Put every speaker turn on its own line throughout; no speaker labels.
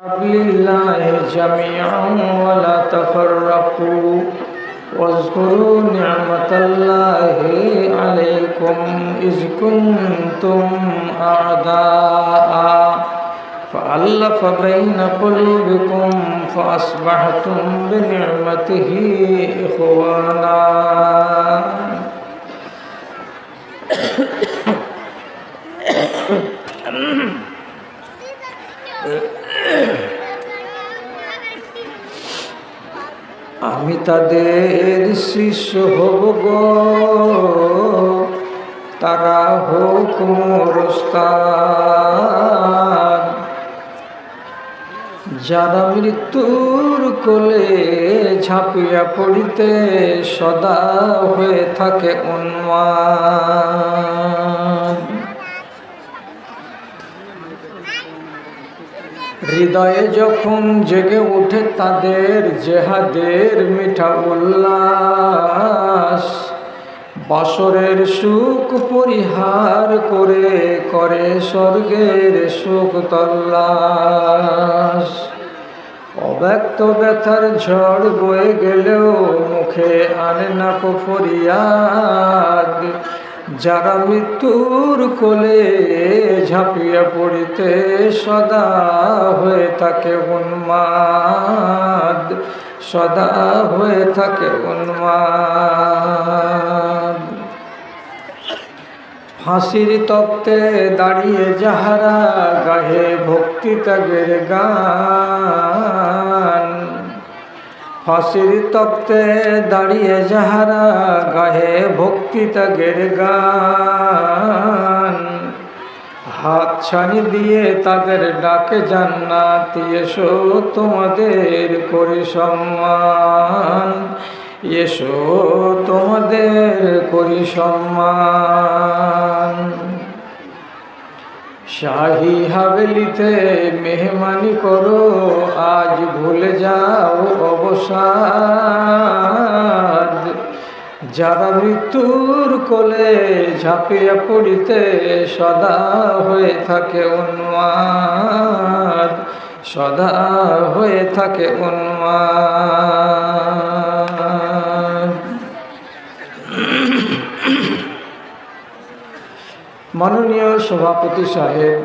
حبل الله جميعا ولا تفرقوا واذكروا نعمة الله عليكم إذ كنتم أعداء فألف بين قلوبكم فأصبحتم بنعمته إخوانا আমি তাদের শিষ্য হব গো, তারা হোক মোর ওস্তাদ। যারা মৃত্যুর কোলে ঝাঁপিয়া পড়িতে সদা হয়ে থাকে উন্মাদ। হৃদয়ে যখন জেগে ওঠে তাদের জেহাদের মিঠা উল্লাস, বছরের সুখ পরিহার করে করে স্বর্গের সুখ তল্লাশ। অব্যক্ত ব্যথার ঝড় বয়ে গেলেও মুখে আনে না কো ফরিয়াদ। যারা মৃত্যুর কোলে ঝাঁপিয়ে পড়িতে সদা হয়ে থাকে উন্মাদ, সদা হয়ে থাকে উন্মাদ। ফাঁসির তপ্তে দাঁড়িয়ে যাহারা গাহে ভক্তি ত্যাগের গান, ফাঁসির তপ্তে দাঁড়িয়ে যাহারা গাহে ভক্তি ত্যাগের গান, হাত ছানি দিয়ে তাদের ডাকে জান্নাত, এসো তোমাদের করি সম্মান, এসো তোমাদের করি সম্মান। শাহী হাভেলিতে মেহমানি করো, আজ ভুলে যাও অবসাদ। যারা মৃত্যুর কোলে ঝাঁপিয়ে পড়িতে সদা হয়ে থাকে উন্মাদ, সদা হয়ে থাকে উন্মাদ। মাননীয় সভাপতি সাহেব,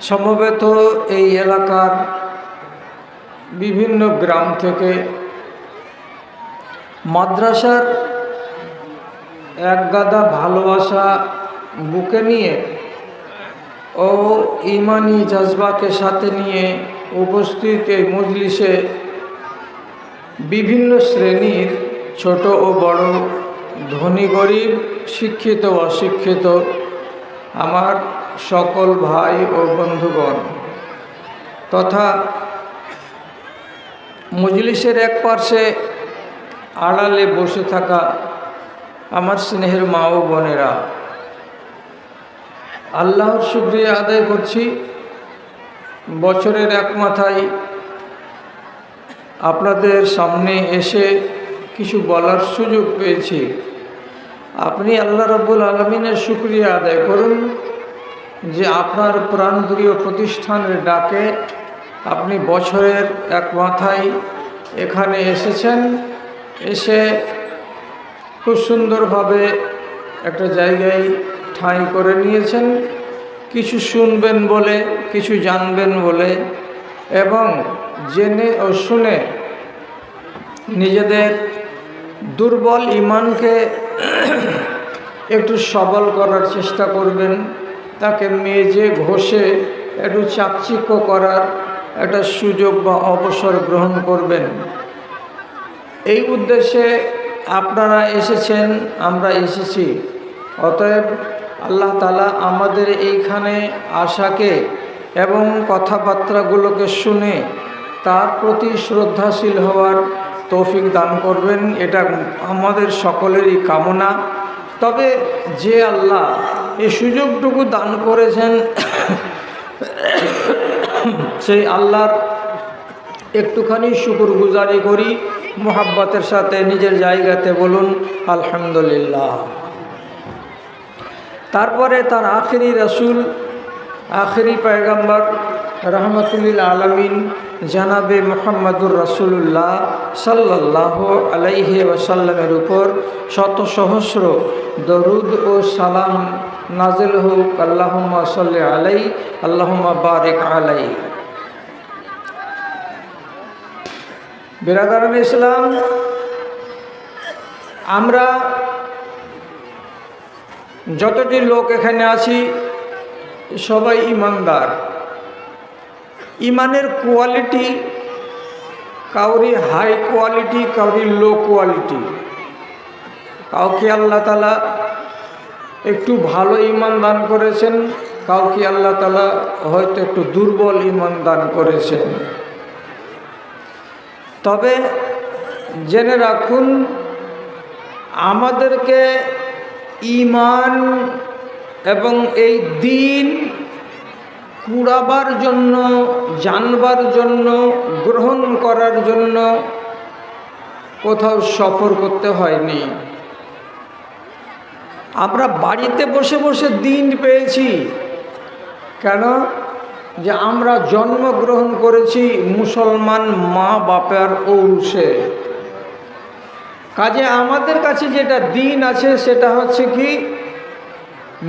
সমবেত এই এলাকার বিভিন্ন গ্রাম থেকে মাদ্রাসার এক গাদা ভালোবাসা বুকে নিয়ে ও ইমানি জজবাকে সাথে নিয়ে উপস্থিত এই মজলিসে বিভিন্ন শ্রেণীর ছোট ও বড়, ধনী গরিব, শিক্ষিত অশিক্ষিত আমার সকল ভাই ও বন্ধুগণ তথা মজলিসের এক পার্শ্বে আড়ালে বসে থাকা আমার স্নেহের মা ও বোনেরা, আল্লাহর শুকরিয়া আদায় করছি। বছরের এক মাথায় আপনাদের সামনে এসে কিছু বলার সুযোগ পেয়েছি। আপনি আল্লাহ রাব্বুল আলামিনের শুকরিয়া আদায় করুন যে আপনার প্রাণপ্রিয় প্রতিষ্ঠানের ডাকে আপনি বছরের এক মাথায় এখানে এসেছেন, এসে খুব সুন্দরভাবে একটা জায়গায় ঠাঁই করে নিয়েছেন। কিছু শুনবেন বলে, কিছু জানবেন বলে এবং জেনে ও শুনে নিজেদের দুর্বল ঈমানকে একটু সবল করার চেষ্টা করবেন, তাকে মেজে ঘষে একটু চাকচিক্য করার একটা সুযোগ বা অবসর গ্রহণ করবেন। এই উদ্দেশ্যে আপনারা এসেছেন, আমরা এসেছি। অতএব আল্লাহ তাআলা আমাদের এইখানে আসাকে এবং কথাবার্তাগুলোকে শুনে তার প্রতি শ্রদ্ধাশীল হওয়ার তৌফিক দান করবেন, এটা আমাদের সকলেরই কামনা। তবে যে আল্লাহ এই সুযোগটুকু দান করেছেন সেই আল্লাহর একটুখানি শুকরগুজারি করি, মোহাব্বতের সাথে নিজের জায়গাতে বলুন আলহামদুলিল্লাহ। তারপরে তার আখেরি রাসূল, আখেরি পয়গম্বর রহমতুল্লিল আলমিন জানাবে মুহাম্মদুর রাসূলুল্লাহ সাল্লাল্লাহু আলাইহি ওয়াসাল্লামের উপর শত সহস্র দরুদ ও সালাম নাজিল হোক। আল্লাহুম্মা সাল্লি আলাইহি আল্লাহুম্মা বারিক আলাইহি। বিরাদারান ইসলাম, আমরা যতটি লোক এখানে আছি সবাই ইমানদার। ইমানের কোয়ালিটি কাউরি হাই কোয়ালিটি, কাউরি লো কোয়ালিটি। কাউকে আল্লাহ তাআলা একটু ভালো ইমান দান করেছেন, কাউকে আল্লাহ তাআলা হয়তো একটু দুর্বল ইমান দান করেছেন। তবে জেনে রাখুন, আমাদেরকে ঈমান এবং এই দিন কুড়াবার জন্য, জানবার জন্য, গ্রহণ করার জন্য কোথাও সফর করতে হয়নি। আমরা বাড়িতে বসে বসে দিন পেয়েছি। কেন? যে আমরা জন্মগ্রহণ করেছি মুসলমান মা বাপের ঔরসে। কাজে আমাদের কাছে যেটা দিন আছে সেটা হচ্ছে কি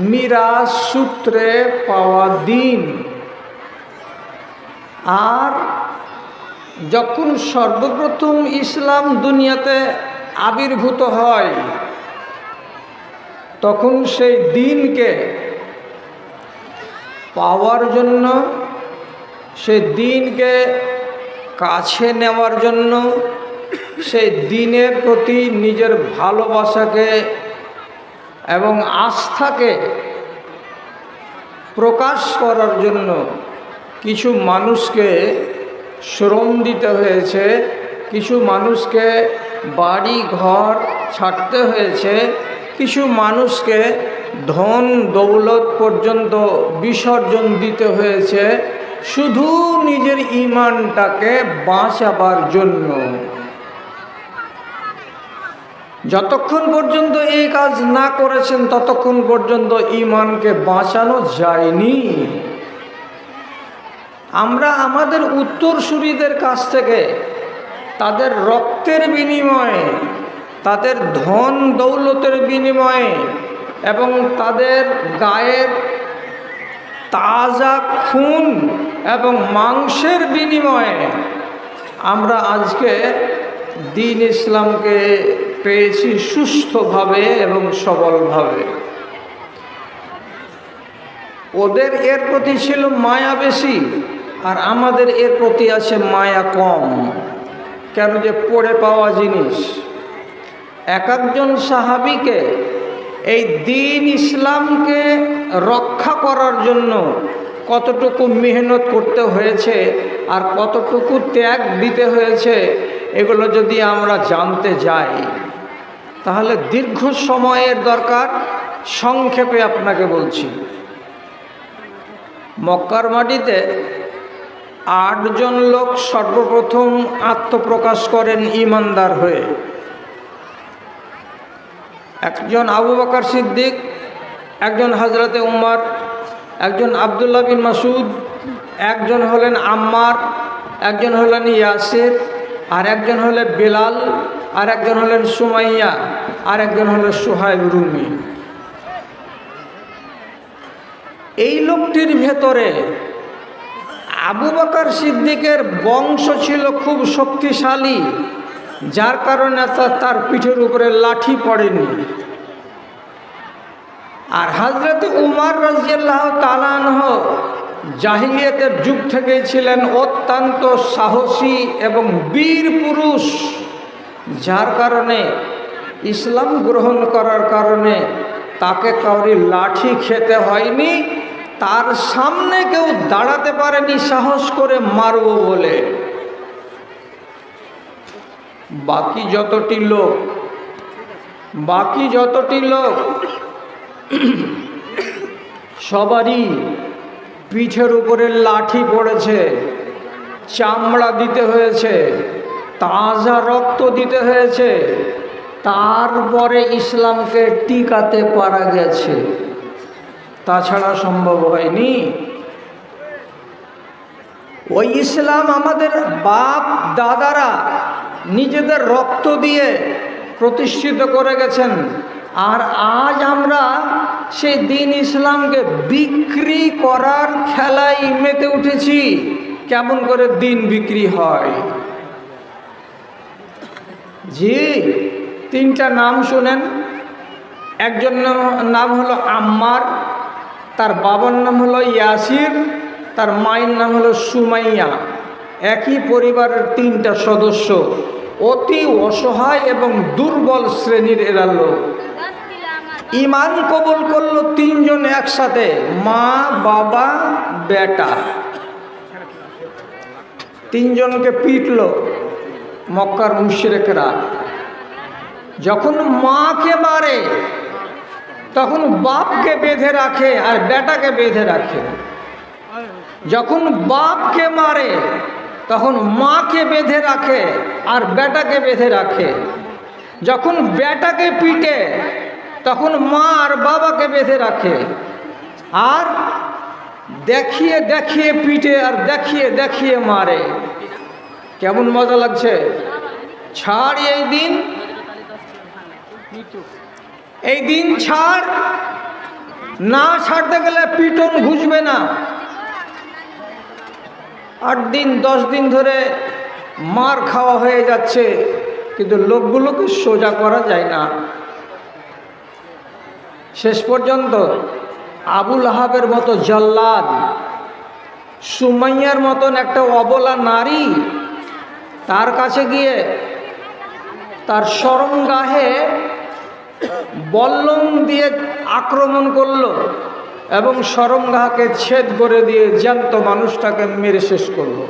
মিরাজ সূত্রে পাওয়া দিন। আর যখন সর্বপ্রথম ইসলাম দুনিয়াতে আবির্ভূত হয় তখন সেই দিনকে পাওয়ার জন্য, সেই দিনকে কাছে নেওয়ার জন্য, সেই দিনের প্রতি নিজের ভালোবাসাকে এবং আস্থাকে প্রকাশ করার জন্য কিছু মানুষকে শ্রম দিতে হয়েছে, কিছু মানুষকে বাড়ি ঘর ছাড়তে হয়েছে, কিছু মানুষকে ধন দৌলত পর্যন্ত বিসর্জন দিতে হয়েছে শুধু নিজের ঈমানটাকে বাঁচাবার জন্য। যতক্ষণ পর্যন্ত এই কাজ না করেছেন ততক্ষণ পর্যন্ত ঈমানকে বাঁচানো যায়নি। আমরা আমাদের উত্তরসূরিদের কাছ থেকে তাদের রক্তের বিনিময়ে, তাদের ধন দৌলতের বিনিময়ে এবং তাদের গায়ের তাজা খুন এবং মাংসের বিনিময়ে আমরা আজকে দ্বীন ইসলামকে পেয়েছি সুস্থভাবে এবং সবলভাবে। ওদের এর প্রতি ছিল মায়া বেশি, আর আমাদের এর প্রতি আছে মায়া কম। কেন? যে পড়ে পাওয়া জিনিস। এক একজন সাহাবীকে এই দ্বীন ইসলামকে রক্ষা করার জন্য কতটুকু মেহনত করতে হয়েছে আর কতটুকু ত্যাগ দিতে হয়েছে, এগুলো যদি আমরা জানতে যাই তাহলে দীর্ঘ সময়ের দরকার। সংক্ষেপে আপনাকে বলছি, মক্কার মাটিতে 8 জন লোক সর্বপ্রথম আত্মপ্রকাশ করেন ঈমানদার হয়ে। একজন আবু বকর সিদ্দিক, একজন হযরতে উমর, একজন আব্দুল্লাহ বিন মাসউদ, একজন হলেন আম্মার, একজন হলেন ইয়াসির, আর একজন হলেন বেলাল, আর একজন হলেন সুমাইয়া, আর একজন হলেন সুহাইব রুমি। এই লোকটির ভেতরে আবু বকর সিদ্দিকের বংশ ছিল খুব শক্তিশালী, যার কারণে তার পিঠের উপরে লাঠি পড়েনি। আর হযরত উমর রাদিয়াল্লাহু তাআলা আনহু জাহিলিয়াতের যুগ থেকে ছিলেন অত্যন্ত সাহসী এবং বীর পুরুষ, যার কারণে ইসলাম গ্রহণ করার কারণে তাকে কাউরি লাঠি খেতে হয়নি। তার সামনে কেউ দাঁড়াতে পারেনি সাহস করে মারব বলে। বাকি যতটি লোক সবারই পিঠের উপরে লাঠি পড়েছে, চামড়া দিতে হয়েছে, তাজা রক্ত দিতে হয়েছে, তারপরে ইসলামকে টিকাতে পারা গেছে, তাছাড়া সম্ভব হয়নি। ওই ইসলাম আমাদের বাপ দাদারা নিজেদের রক্ত দিয়ে প্রতিষ্ঠিত করে গেছেন, আর আজ আমরা সেই দিন ইসলামকে বিক্রি করার খেলায় মেতে উঠেছি। কেমন করে দিন বিক্রি হয়? জি, তিনটা নাম শুনেন। একজন নাম হলো আম্মার, তার বাবার নাম হলো ইয়াসির, তার মায়ের নাম হলো সুমাইয়া। একই পরিবারের তিনটা সদস্য, অতি অসহায় এবং দুর্বল শ্রেণীর এরা লোক। ঈমান কবুল করলো তিনজন একসাথে, মা বাবা বেটা। তিনজনকে পিটলো মক্কার মুশরিকরা। যখন মাকে মারে তখন বাপকে বেঁধে রাখে আর বেটাকে বেঁধে রাখে। যখন বাপকে মারে তখন মাকে বেঁধে রাখে আর বেটাকে বেঁধে রাখে। যখন বেটাকে পিটে তখন মা আর বাবাকে বেঁধে রাখে। আর দেখিয়ে দেখিয়ে পিটে আর দেখিয়ে দেখিয়ে মারে। কেমন মজা লাগছে? ছাড় এই দিন, এই দিন ছাড়। না ছাড়তে গেলে পিটন ঘুষবে না। 8 দিন 10 দিন ধরে মার খাওয়া হয়ে যাচ্ছে, কিন্তু লোকগুলোকে সোজা করা যায় না। শেষ পর্যন্ত আবুল আহাবের মতো জল্লাদ, সুমাইয়ার মতন একটা অবলা নারী তার কাছে গিয়ে তার শরমগাহে বল্লম দিয়ে আক্রমণ করলো এবং শরমগাহকে ছেদ করে দিয়ে জ্যান্ত মানুষটাকে মেরে শেষ করলো।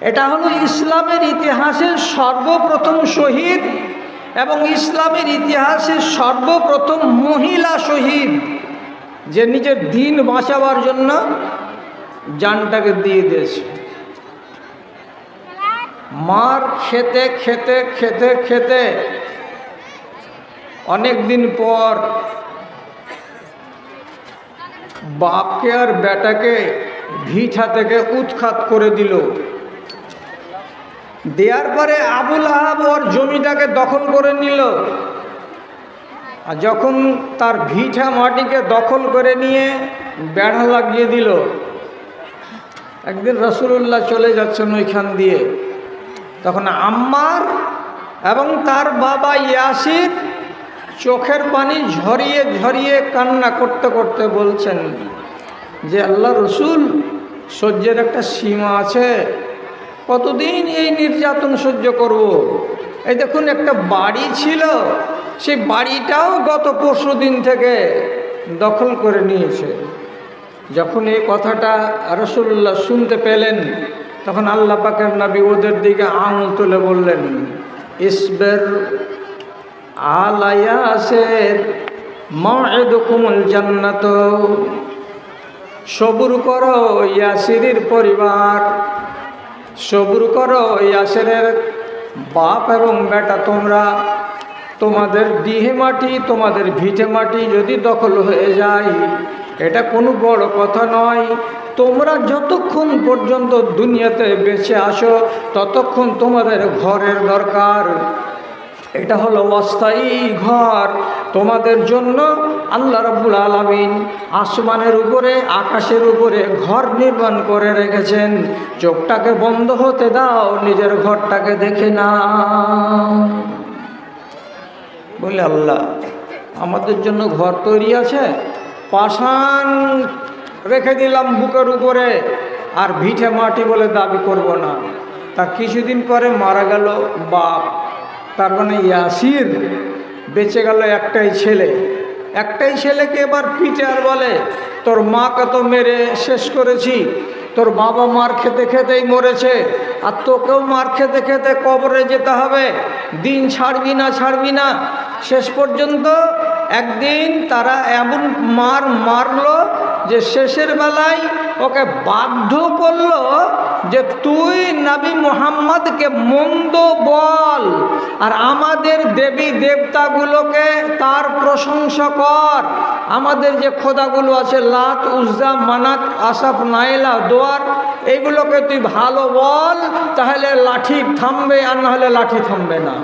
এটা হলো ইসলামের ইতিহাসের সর্বপ্রথম শহীদ এবং ইসলামের ইতিহাসে সর্বপ্রথম মহিলা শহীদ, যে নিজের দিন বাঁচাবার জন্য জানটাকে দিয়ে দিয়েছে। মার খেতে খেতে খেতে খেতে অনেক দিন পর বাপকে আর বেটাকে ভিটা থেকে উৎখাত করে দিল। দেওয়ার পরে আবুল আহাব ওর জমিটাকে দখল করে নিল। আর যখন তার ভিটা মাটিকে দখল করে নিয়ে বেড়া লাগিয়ে দিল, একদিন রাসূলুল্লাহ চলে যাচ্ছেন ওইখান দিয়ে, তখন আম্মার এবং তার বাবা ইয়াসির চোখের পানি ঝরিয়ে ঝরিয়ে কান্না করতে করতে বলছেন যে আল্লাহ রসুল, সহ্যের একটা সীমা আছে, কতদিন এই নির্যাতন সহ্য করব। এই দেখুন একটা বাড়ি ছিল, সেই বাড়িটাও গত 20 দিন থেকে দখল করে নিয়েছে। যখন এই কথাটা রাসূলুল্লাহ শুনতে পেলেন, তখন আল্লাহ পাকের নবী ওদের দিকে আঙুল তুলে বললেন, ইসবির আলা ইয়াসির মাউইদুকুমুল জান্নাত। সবুর করো ইয়াসিরের পরিবার, সবুর করো ইয়াসিরের বাপ এবং বেটা, তোমরা তোমাদের ডিহে মাটি, তোমাদের ভিটে মাটি যদি দখল হয়ে যায়, এটা কোনো বড় কথা নয়। তোমরা যতক্ষণ পর্যন্ত দুনিয়াতে বেঁচে আসো ততক্ষণ তোমাদের ঘরের দরকার। এটা হলো অস্থায়ী ঘর। তোমাদের জন্য আল্লাহ রাব্বুল আলামিন আসমানের উপরে, আকাশের উপরে ঘর নির্মাণ করে রেখেছেন। চোখটাকে বন্ধ হতে দাও, নিজের ঘরটাকে দেখে নাও। বলে আল্লাহ, আমাদের জন্য ঘর তৈরি আছে, পাষাণ রেখে দিলাম বুকের উপরে, আর ভিটে মাটি বলে দাবি করব না। তার কিছুদিন পরে মারা গেল বাপ, তার মানে ইয়াসির। বেঁচে গেল একটাই ছেলে। একটাই ছেলেকে এবার পিটে আর বলে, তোর মাকে তো মেরে শেষ করেছি, তোর বাবা মার খেতে খেতেই মরেছে, আর তোকেও মার খেতে খেতে কবরে যেতে হবে, দিন ছাড়বি না ছাড়বি না। শেষ পর্যন্ত একদিন তারা এমন মারলো যে শেষের বেলায় ওকে বাধ্য করলো যে তুই নবী মুহাম্মদকে মন্দ বল, আর আমাদের দেবী দেবতাগুলোকে তার প্রশংসা কর। আমাদের যে খোদাগুলো আছে, লাত, উজ্জা, মানাত, আসাফ, নাইলা, দোয়ার, এইগুলোকে তুই ভালো বল, তাহলে লাঠি থামবে, আর না হলে লাঠি থামবে না।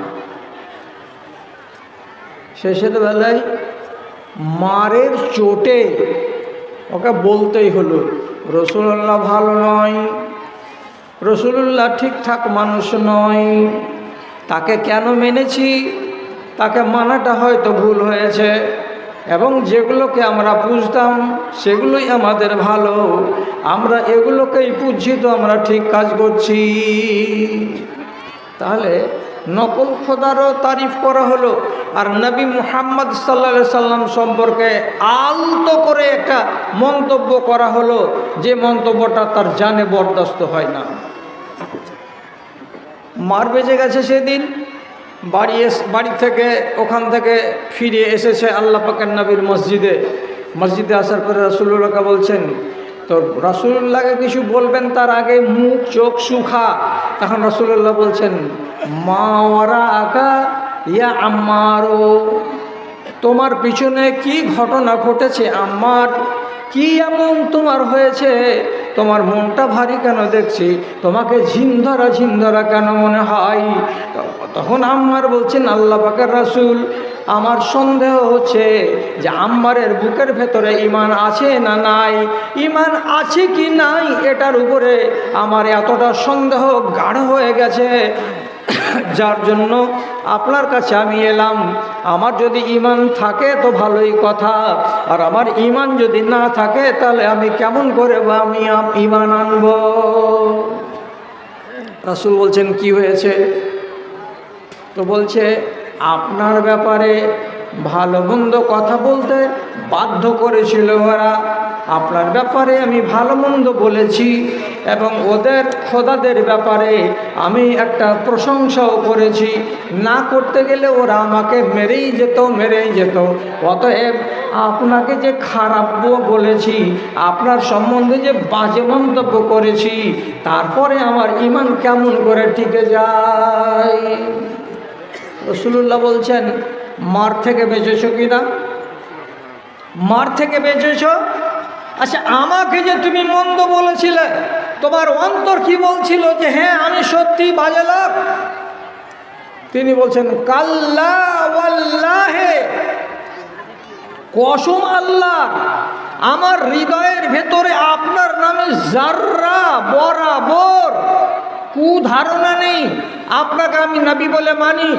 শেষের বেলায় মারের চোটে ওকে বলতেই হলো, রসুল্লাহ ভালো নয়, রসুল্লাহ ঠিকঠাক মানুষ নয়। তাকে কেন মেনেছি? তাকে মানাটা হয়তো ভুল হয়েছে, এবং যেগুলোকে আমরা পুজতাম সেগুলোই আমাদের ভালো, আমরা এগুলোকেই পুজছি, তো আমরা ঠিক কাজ করছি। তাহলে নকল খোদারও তারিফ করা হলো, আর নবী মুহাম্মদ সাল্লাল্লাহু আলাইহি সাল্লাম সম্পর্কে আলতো করে একটা মন্তব্য করা হলো, যে মন্তব্যটা তার জানে বরদাস্ত হয় না। মার বেজে গেছে সেদিন, বাড়ি থেকে ওখান থেকে ফিরে এসেছে আল্লাহ পাকের নবীর মসজিদে আসার পরে রাসূলুল্লাহকে বলছেন, তো রাসূলুল্লাহকে কিছু বলবেন তার আগে মুখ চোখ শুখা। তখন রাসূলুল্লাহ বলছেন, মা ওয়ারাকা ইয়া আম্মার, তোমার পিছনে কি ঘটনা ঘটেছে আম্মার, কি এমন তোমার হয়েছে, তোমার মনটা ভারী কেন দেখছি, তোমাকে ঝিমধরা কেন মনে হয়? তখন আম্মার বলছেন, আল্লাহ পাকের রাসূল, আমার সন্দেহ হচ্ছে যে আম্মারের বুকের ভেতরে ঈমান আছে না নাই, ঈমান আছে কি নাই এটার উপরে আমার এতটা সন্দেহ গাঢ় হয়ে গেছে, যার জন্য আপনার কাছে আমি এলাম। আমার যদি ঈমান থাকে তো ভালোই কথা, আর আমার ঈমান যদি না থাকে তাহলে আমি কেমন করে আমি ঈমান আনব? রাসূল বলছেন, কি হয়েছে? তো বলছে, আপনার ব্যাপারে ভালো মন্দ কথা বলতে বাধ্য করেছিল ওরা, আপনার ব্যাপারে আমি ভালো মন্দ বলেছি, এবং ওদের খোদাদের ব্যাপারে আমি একটা প্রশংসাও করেছি। না করতে গেলে ওরা আমাকে মেরেই যেত। অতএব আপনাকে যে খারাপ বলেছি, আপনার সম্বন্ধে যে বাজে মন্তব্য করেছি, তারপরে আমার ঈমান কেমন করে টিকে যায়? রাসূলুল্লাহ বলছেন, মার থেকে বেঁচেছ কিনা? মার থেকে বেঁচেছ? আচ্ছা, আমাকে যে তুমি মন্দ বলেছিলে, তোমার অন্তর কি বলছিল যে হ্যাঁ আমি সত্যি বাজে লোক? তিনি বলছেন, কাল্লা ওয়াল্লাহে, কসম আল্লাহ, আমার হৃদয়ের ভেতরে আপনার নামে জাররা বরাবর কুধারণা নেই। আপনাকে আমি নবী বলে মানি,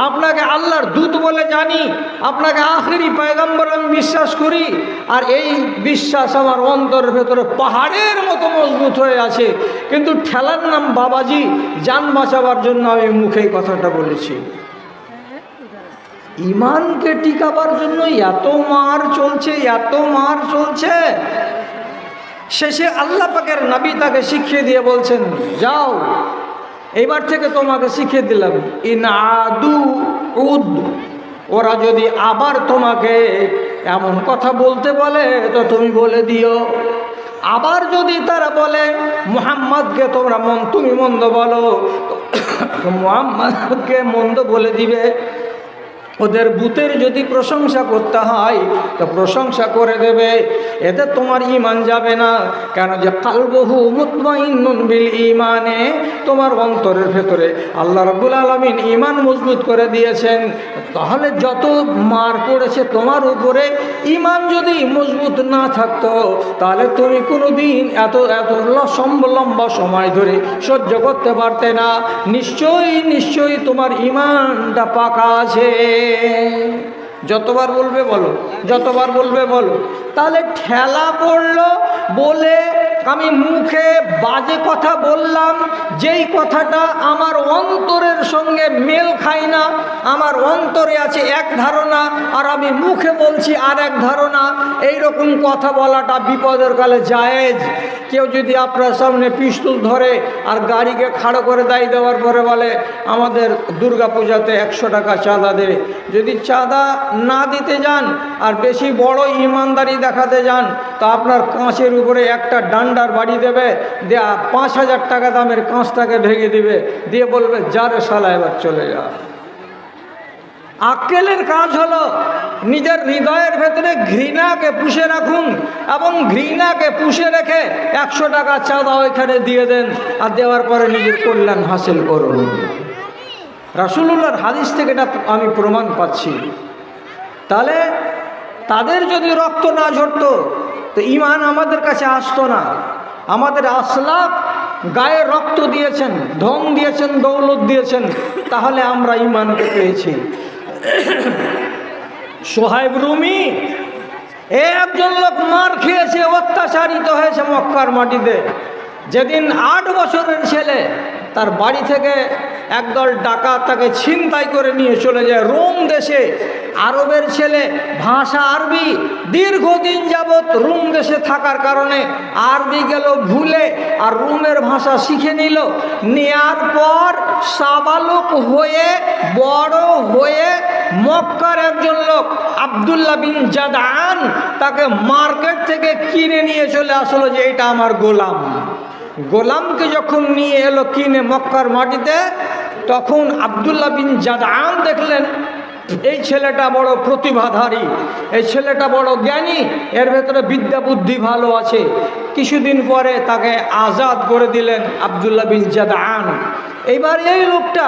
আপনাকে আল্লাহর দূত বলে জানি, আপনাকে আখেরি পয়গম্বর আমি বিশ্বাস করি, আর এই বিশ্বাস আমার অন্তরের ভেতরে পাহাড়ের মতো মজবুত হয়ে আছে, কিন্তু ঠেলার নাম বাবাজি, জান বাঁচাবার জন্য আমি মুখেই কথাটা বলেছি। ঈমানকে টিকাবার জন্য এত মার চলছে। শেষে আল্লাহ পাকের নবী তাকে শিখিয়ে দিয়ে বলছেন, যাও, এবার থেকে তোমাকে শিখিয়ে দিলাম, ইনাদু উদ, ওরা যদি আবার তোমাকে এমন কথা বলতে বলে তো তুমি বলে দিও। আবার যদি তারা বলে মুহাম্মদকে তুমি মন্দ বলো, তো মুহাম্মদকে মন্দ বলে দিবে। ওদের বুতের যদি প্রশংসা করতে হয় তো প্রশংসা করে দেবে, এতে তোমার ঈমান যাবে না। কেন যে কালবহু মুতমাইন্নুন বিল ঈমানে, তোমার অন্তরের ভেতরে আল্লাহ রাব্বুল আলামিন ঈমান মজবুত করে দিয়েছেন। তাহলে যত মার পড়েছে তোমার উপরে, ঈমান যদি মজবুত না থাকতো তাহলে তুমি কোনোদিন এত লম্বা সময় ধরে সহ্য করতে পারতে না। নিশ্চয়ই তোমার ঈমানটা পাকা আছে। যতবার বলবে বলো। তাহলে ঠেলা পড়লো বলে আমি মুখে বাজে কথা বললাম, যেই কথাটা আমার অন্তরের সঙ্গে মেল খায় না। আমার অন্তরে আছে এক ধারণা, আর আমি মুখে বলছি আর এক ধারণা। এইরকম কথা বলাটা বিপদের কালে জায়েজ। কেউ যদি আপনার সামনে পিস্তল ধরে আর গাড়িকে খাড়ো করে দেওয়ার পরে বলে আমাদের দুর্গা পূজাতে 100 টাকা চাঁদা দেবে, যদি চাঁদা না দিতে যান আর বেশি বড় ইমানদারি দেখাতে যান, তা আপনার কাঁচের উপরে একটা ডান্ডার বাড়ি দেবে, দেয়া 5000 টাকা দামের কাঁচটাকে ভেঙে দিবে, দিয়ে বলবে যা রে শালা এবার চলে যা। আক্কেলের কাজ হলো নিজের হৃদয়ের ভেতরে ঘৃণাকে পুষে রাখুন এবং ঘৃণাকে পুষে রেখে 100 টাকা চাঁদা ওইখানে দিয়ে দেন, আর দেওয়ার পরে নিজের কল্যাণ হাসিল করুন। রাসূলুল্লাহর হাদিস থেকে এটা আমি প্রমাণ পাচ্ছি। তাহলে তাদের যদি রক্ত না ঝরতো তো ঈমান আমাদের কাছে আসতো না। আমাদের আসলাফ গায়ে রক্ত দিয়েছেন, ধন দিয়েছেন, দৌলত দিয়েছেন, তাহলে আমরা ঈমানকে পেয়েছি। সোহাইব রুমি একজন লোক মার খেয়েছে, অত্যাচারিত হয়েছে মক্কার মাটিতে। যেদিন 8 বছরের ছেলে তার বাড়ি থেকে একদল ডাকাত তাকে ছিনতাই করে নিয়ে চলে যায় রোম দেশে। আরবের ছেলে, ভাষা আরবি, দীর্ঘদিন যাবৎ রোম দেশে থাকার কারণে আরবি গেল ভুলে আর রোমের ভাষা শিখে নিল। নেয়ার পর সাবালক হয়ে বড় হয়ে মক্কার একজন লোক আব্দুল্লাহ বিন জাদআন তাকে মার্কেট থেকে কিনে নিয়ে চলে আসলো যে এটা আমার গোলাম। গোলামকে যখন নিয়ে এলো কিনে মক্কার মাটিতে, তখন আব্দুল্লাহ বিন জাদআন দেখলেন এই ছেলেটা বড় প্রতিভাধারী, এই ছেলেটা বড় জ্ঞানী, এর ভেতরে বিদ্যা বুদ্ধি ভালো আছে। কিছুদিন পরে তাকে আজাদ করে দিলেন আব্দুল্লাহ বিন জাদআন। এইবার এই লোকটা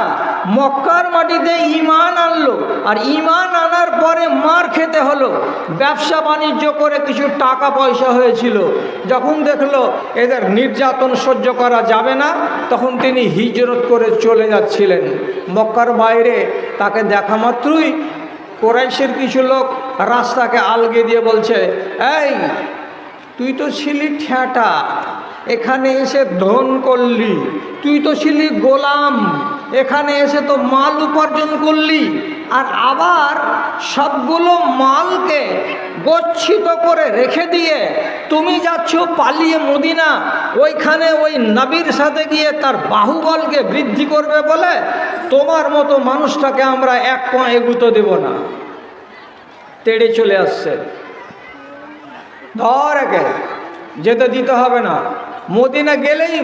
মক্কার মাটিতে ঈমান আনলো, আর ঈমান আনার পরে মার খেতে হলো। ব্যবসা বাণিজ্য করে কিছু টাকা পয়সা হয়েছিল। যখন দেখলো এদের নির্যাতন সহ্য করা যাবে না, তখন তিনি হিজরত করে চলে যাচ্ছিলেন মক্কার বাইরে। তাকে দেখা মাত্রই কুরাইশের কিছু লোক রাস্তাকে আলগে দিয়ে বলছে, এই তুই তো ছিলি ঠ্যাঁটা, এখানে এসে ধন করলি, তুই তো ছিলি গোলাম, এখানে এসে তো মাল উপার্জন করলি, আর আবার সবগুলো মালকে গচ্ছিত করে রেখে দিয়ে তুমি যাচ্ছ পালিয়ে মদিনা, ওইখানে ওই নবীর সাথে গিয়ে তার বাহুবলকে বৃদ্ধি করবে বলে তোমার মতো মানুষটাকে আমরা 1 পা এগুতে দেব না। তেড়ে চলে আসছে, ধর একে, যেতে দিতে হবে না। মদিনা গেলেই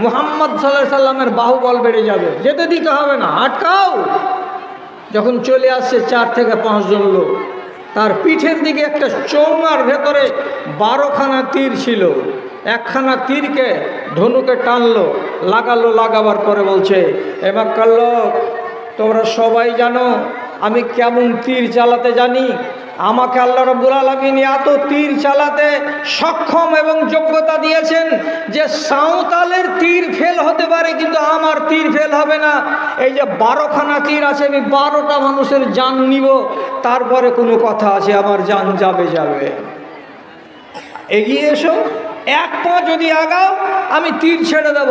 মুহাম্মদ সাল্লাল্লাহু আলাইহি সাল্লামের বাহুবল বেড়ে যাবে, যেতে দিতে হবে না, আটকাও। যখন চলে আসছে 4 থেকে 5 জন লোক, তার পিঠের দিকে একটা চৌঙার ভেতরে 12খানা তীর ছিল। 1খানা তীরকে ধনুকে টানলো, লাগালো, লাগাবার পরে বলছে, এ মক্কার লোক, তোমরা সবাই জানো আমি কেমন তীর চালাতে জানি। আমাকে আল্লাহ রাব্বুল আলামিন এত তীর চালাতে সক্ষম এবং যোগ্যতা দিয়েছেন যে সাঁওতালের তীর ফেল হতে পারে, কিন্তু আমার তীর ফেল হবে না। এই যে 12খানা তীর আছে, আমি 12টা মানুষের জান নিব, তারপরে কোনো কথা আছে আমার জান যাবে যাবে। এগিয়ে এসো, 1 পা যদি আগাও আমি তীর ছেড়ে দেব।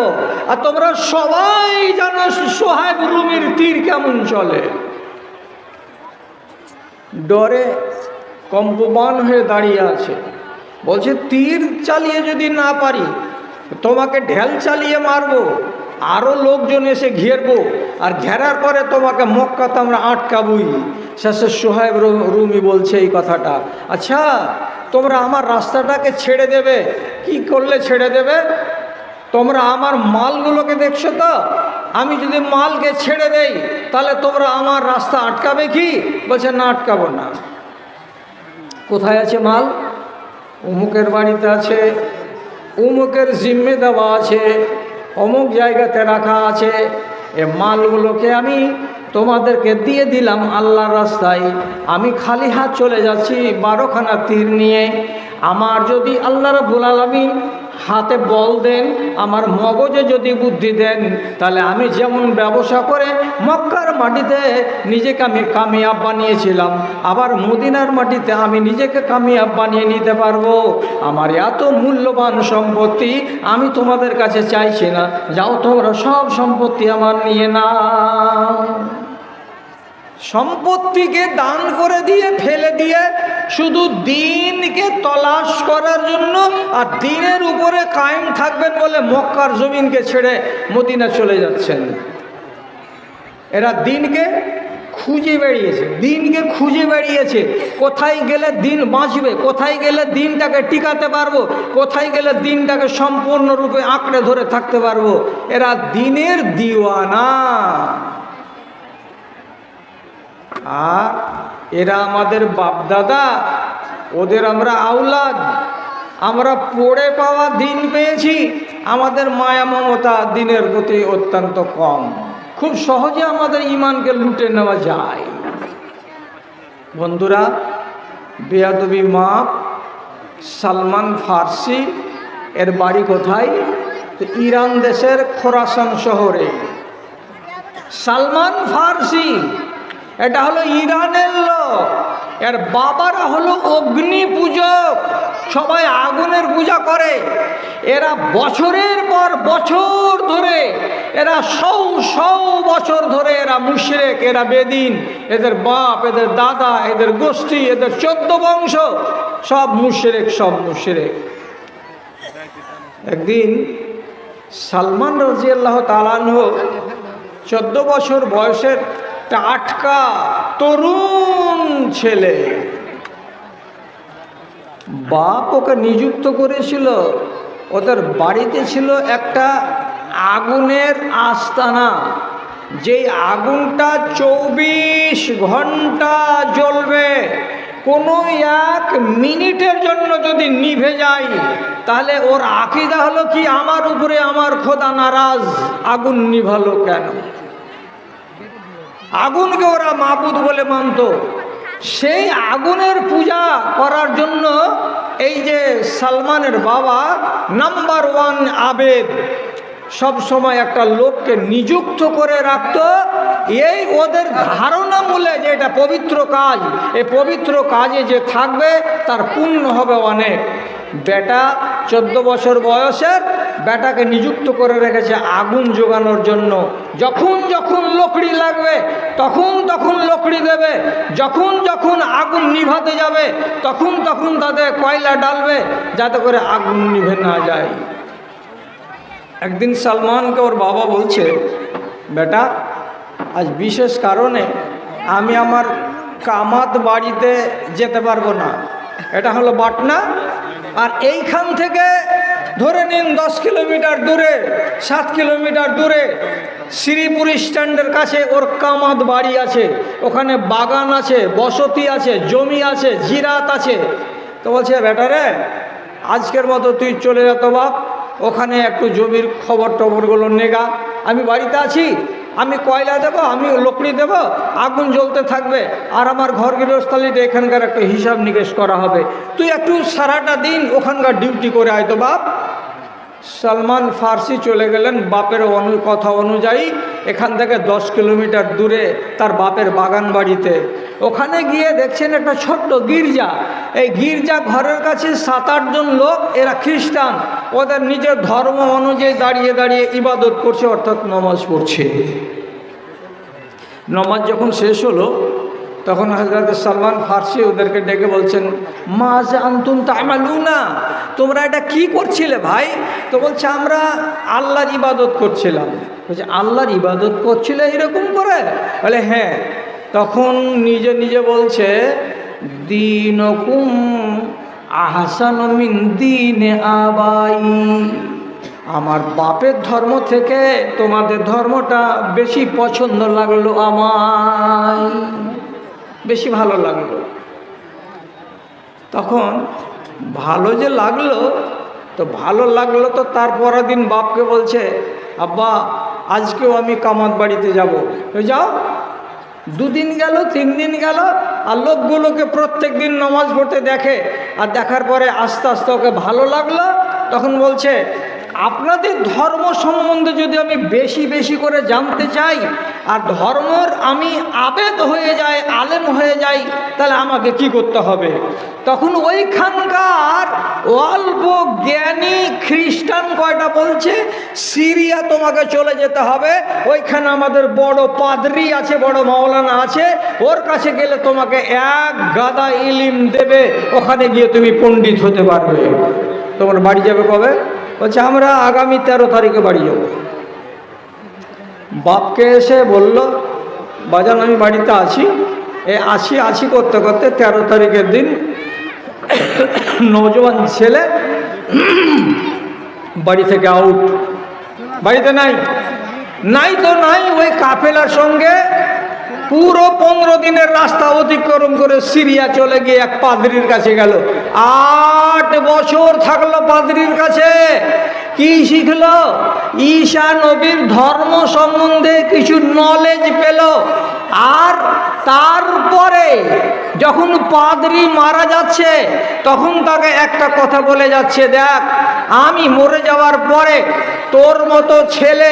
আর তোমরা সবাই জানো সোহাইব রুমির তীর কেমন চলে। ডরে কম্পমান হয়ে দাঁড়িয়ে আছে, বলছে তীর চালিয়ে যদি না পারি তোমাকে ঢেল চালিয়ে মারবো, আরও লোকজন এসে ঘেরবো, আর ঘেরার পরে তোমাকে মক্কাতে আমরা আটকাবই। শেষে সোহাইব রুমি বলছে এই কথাটা, আচ্ছা তোমরা আমার রাস্তাটাকে ছেড়ে দেবে, কি করলে ছেড়ে দেবে? তোমরা আমার মালগুলোকে দেখছো তো, আমি যদি মালকে ছেড়ে দেই তাহলে তোমরা আমার রাস্তা আটকাবে কি? বলছে না, আটকাবো না। কোথায় আছে মাল? অমুকের বাড়িতে আছে, অমুকের জিম্মে দেওয়া আছে, অমুক জায়গাতে রাখা আছে। এ মালগুলোকে আমি তোমাদেরকে দিয়ে দিলাম আল্লাহর রাস্তায়। আমি খালি হাত চলে যাচ্ছি 12খানা তীর নিয়ে। আমার যদি আল্লাহ রাব্বুল আলামিন হাতে বল দেন, আমার মগজে যদি বুদ্ধি দেন, তাহলে আমি যেমন ব্যবসা করে মক্কার মাটিতে নিজেকে আমি কামিয়াব বানিয়েছিলাম, আবার মদিনার মাটিতে আমি নিজেকে কামিয়াব বানিয়ে নিতে পারবো। আমার এত মূল্যবান সম্পত্তি আমি তোমাদের কাছে চাইছি না, যাও তোমরা সব সম্পত্তি আমার নিয়ে নাও। সম্পত্তিকে দান করে দিয়ে ফেলে দিয়ে শুধু দিনকে তলাশ করার জন্য আর দিনের উপরে কায়েম থাকবেন বলে মক্কার জমিনকে ছেড়ে মদিনা চলে যাচ্ছেন। এরা দিনকে খুঁজে বেরিয়েছে, দিনকে খুঁজে বেরিয়েছে। কোথায় গেলে দিন বাঁচবে, কোথায় গেলে দিনটাকে টিকাতে পারবো, কোথায় গেলে দিনটাকে সম্পূর্ণরূপে আঁকড়ে ধরে থাকতে পারবো। এরা দিনের দিওয়ানা। আর এরা আমাদের বাপদাদা, ওদের আমরা আওলাদ, আমরা পড়ে পাওয়া দিন পেয়েছি, আমাদের মায়া মমতা দিনের প্রতি অত্যন্ত কম। খুব সহজে আমাদের ইমানকে লুটে নেওয়া যায়। বন্ধুরা, বেয়াদবি মাপ। সালমান ফার্সি, এর বাড়ি কোথায়? তো ইরান দেশের খোরাসান শহরে। সালমান ফার্সি এটা হলো ইরানের লোক। এর বাবারা হলো অগ্নি পূজক, সবাই আগুনের পূজা করে। এরা বছরের পর বছর ধরে, এরা শৌ বছর ধরে এরা মুশরিক, এরা বেদিন। এদের বাপ, এদের দাদা, এদের গোষ্ঠী, এদের 14 বংশ সব মুশরিক, সব মুশরিক। একদিন সালমান রাদিয়াল্লাহু তাআলা আনহু 14 বছর বয়সের টাটকা তরুণ ছেলে, বাপ ওকে নিযুক্ত করেছিল। ওদের বাড়িতে ছিল একটা আগুনের আস্তানা, যেই আগুনটা 24 ঘন্টা জ্বলবে। কোনো 1 মিনিটের জন্য যদি নিভে যায়, তাহলে ওর আকীদা হলো কি, আমার উপরে আমার খোদা নারাজ, আগুন নিভালো কেন? আগুনকে ওরা মাবুদ বলে মানত। সেই আগুনের পূজা করার জন্য এই যে সালমানের বাবা নাম্বার 1 আবেদ, সব সময় একটা লোককে নিযুক্ত করে রাখত। এই ওদের ধারণা মূলে যে এটা পবিত্র কাজ, এই পবিত্র কাজে যে থাকবে তার পুণ্য হবে অনেক। বেটা 14 বছর বয়সের বেটাকে নিযুক্ত করে রেখেছে আগুন জোগানোর জন্য। যখন যখন লকড়ি লাগবে তখন তখন লকড়ি দেবে, যখন যখন আগুন নিভাতে যাবে তখন তখন তাদের কয়লা ডালবে, যাতে করে আগুন নিভে না যায়। একদিন সালমানকে ওর বাবা বলছে, বেটা আজ বিশেষ কারণে আমি আমার কামাত বাড়িতে যেতে পারবো না। এটা হলো বাটনা, আর এইখান থেকে ধরে নিন 10 কিলোমিটার দূরে, 7 কিলোমিটার দূরে শ্রীপুর স্ট্যান্ডের কাছে ওর কামাত বাড়ি আছে। ওখানে বাগান আছে, বসতি আছে, জমি আছে, জিরাত আছে। তো বলছে, বেটা রে, আজকের মতো তুই চলে যা তো বাপ, ওখানে একটু জমির খবর টবরগুলো নেগা। আমি বাড়িতে আছি, আমি কয়লা দেবো, আমি লকড়ি দেব, আগুন জ্বলতে থাকবে, আর আমার ঘর গৃহস্থালিতে এখানকার একটা হিসাব নিকেশ করা হবে। তুই একটু সারাটা দিন ওখানকার ডিউটি করে আয় তো বাপ। সালমান ফার্সি চলে গেলেন বাপের কথা অনুযায়ী এখান থেকে 10 কিলোমিটার দূরে তার বাপের বাগান বাড়িতে। ওখানে গিয়ে দেখছেন একটা ছোট্ট গির্জা। এই গির্জা ঘরের কাছে 7-8 জন লোক, এরা খ্রিস্টান, ওদের নিজের ধর্ম অনুযায়ী দাঁড়িয়ে দাঁড়িয়ে ইবাদত করছে, অর্থাৎ নামাজ পড়ছে। নামাজ যখন শেষ হলো তখন হযরত সালমান ফার্সি ওদেরকে ডেকে বলছেন, মাজা আনতুম তা'মালুনা, তোমরা এটা কি করছিলে ভাই? তো বলছে, আমরা আল্লাহর ইবাদত করছিলাম। বলছে, আল্লাহর ইবাদত করছিলে এরকম করে? বলে, হ্যাঁ। তখন নিজে নিজে বলছে, দীনুকুম আহসানু মিন দীনে আবাই, আমার বাপের ধর্ম থেকে তোমাদের ধর্মটা বেশি পছন্দ লাগলো, আমায় বেশি ভালো লাগলো। তখন ভালো যে লাগলো, তো ভালো লাগলো তো তারপরের দিন বাপকে বলছে, আব্বা আজকেও আমি কামাত বাড়িতে যাব। তো যাও। 2 দিন গেল, 3 দিন গেল, আর লোকগুলোকে প্রত্যেক দিন নামাজ পড়তে দেখে, আর দেখার পরে আস্তে আস্তে ওকে ভালো লাগলো। তখন বলছে, আপনাদের ধর্ম সম্বন্ধে যদি আমি বেশি বেশি করে জানতে চাই, আর ধর্মর আমি আবেদ হয়ে যাই, আলেম হয়ে যাই, তাহলে আমাকে কি করতে হবে? তখন ওইখানকার অল্প জ্ঞানী খ্রিস্টান কয়টা বলছে, সিরিয়া তোমাকে চলে যেতে হবে, ওইখানে আমাদের বড় পাদ্রী আছে, বড় মাওলানা আছে, ওর কাছে গেলে তোমাকে 1 গাদা ইলিম দেবে, ওখানে গিয়ে তুমি পণ্ডিত হতে পারবে। তোমার বাড়ি যাবে কবে? বলছে, আমরা আগামী 13 তারিখে বাড়ি যাব। বাপকে এসে বলল, বাজান আমি বাড়িতে আছি। আছি করতে করতে 13 তারিখের দিন নওজোয়ান ছেলে বাড়ি থেকে আউট। বাড়িতে নাই তো নাই, ওই কাফেলার সঙ্গে পুরো 15 দিনের রাস্তা অতিক্রম করে সিরিয়া চলে গিয়ে এক পাদ্রীর কাছে গেল। 8 বছর থাকলো পাদ্রীর কাছে। কি শিখলো? ঈসা নবীর ধর্ম সম্বন্ধে কিছু নলেজ পেল। আর তারপরে যখন পাদ্রী মারা যাচ্ছে তখন তাকে একটা কথা বলে যাচ্ছে, দেখ আমি মরে যাওয়ার পরে তোর মতো ছেলে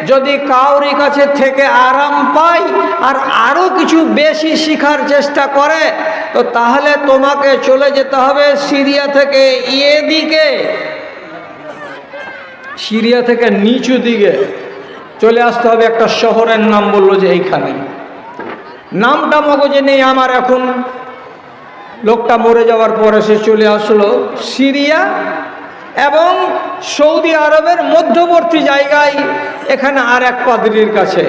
যদি কাউরি কাছে থেকে আরাম পায় আর আরো কিছু বেশি শিখার চেষ্টা করে তো তাহলে তোমাকে চলে যেতে হবে সিরিয়া থেকে এদিকে, সিরিয়া থেকে নিচু দিকে চলে আসতে হবে। একটা শহরের নাম বললো যে এইখানে, নামটা মগজে নেই আমার এখন। লোকটা মরে যাওয়ার পরে সে চলে আসলো সিরিয়া এবং সৌদি আরবের মধ্যবর্তী জায়গায় এখানে আর এক পাদ্রীর কাছে।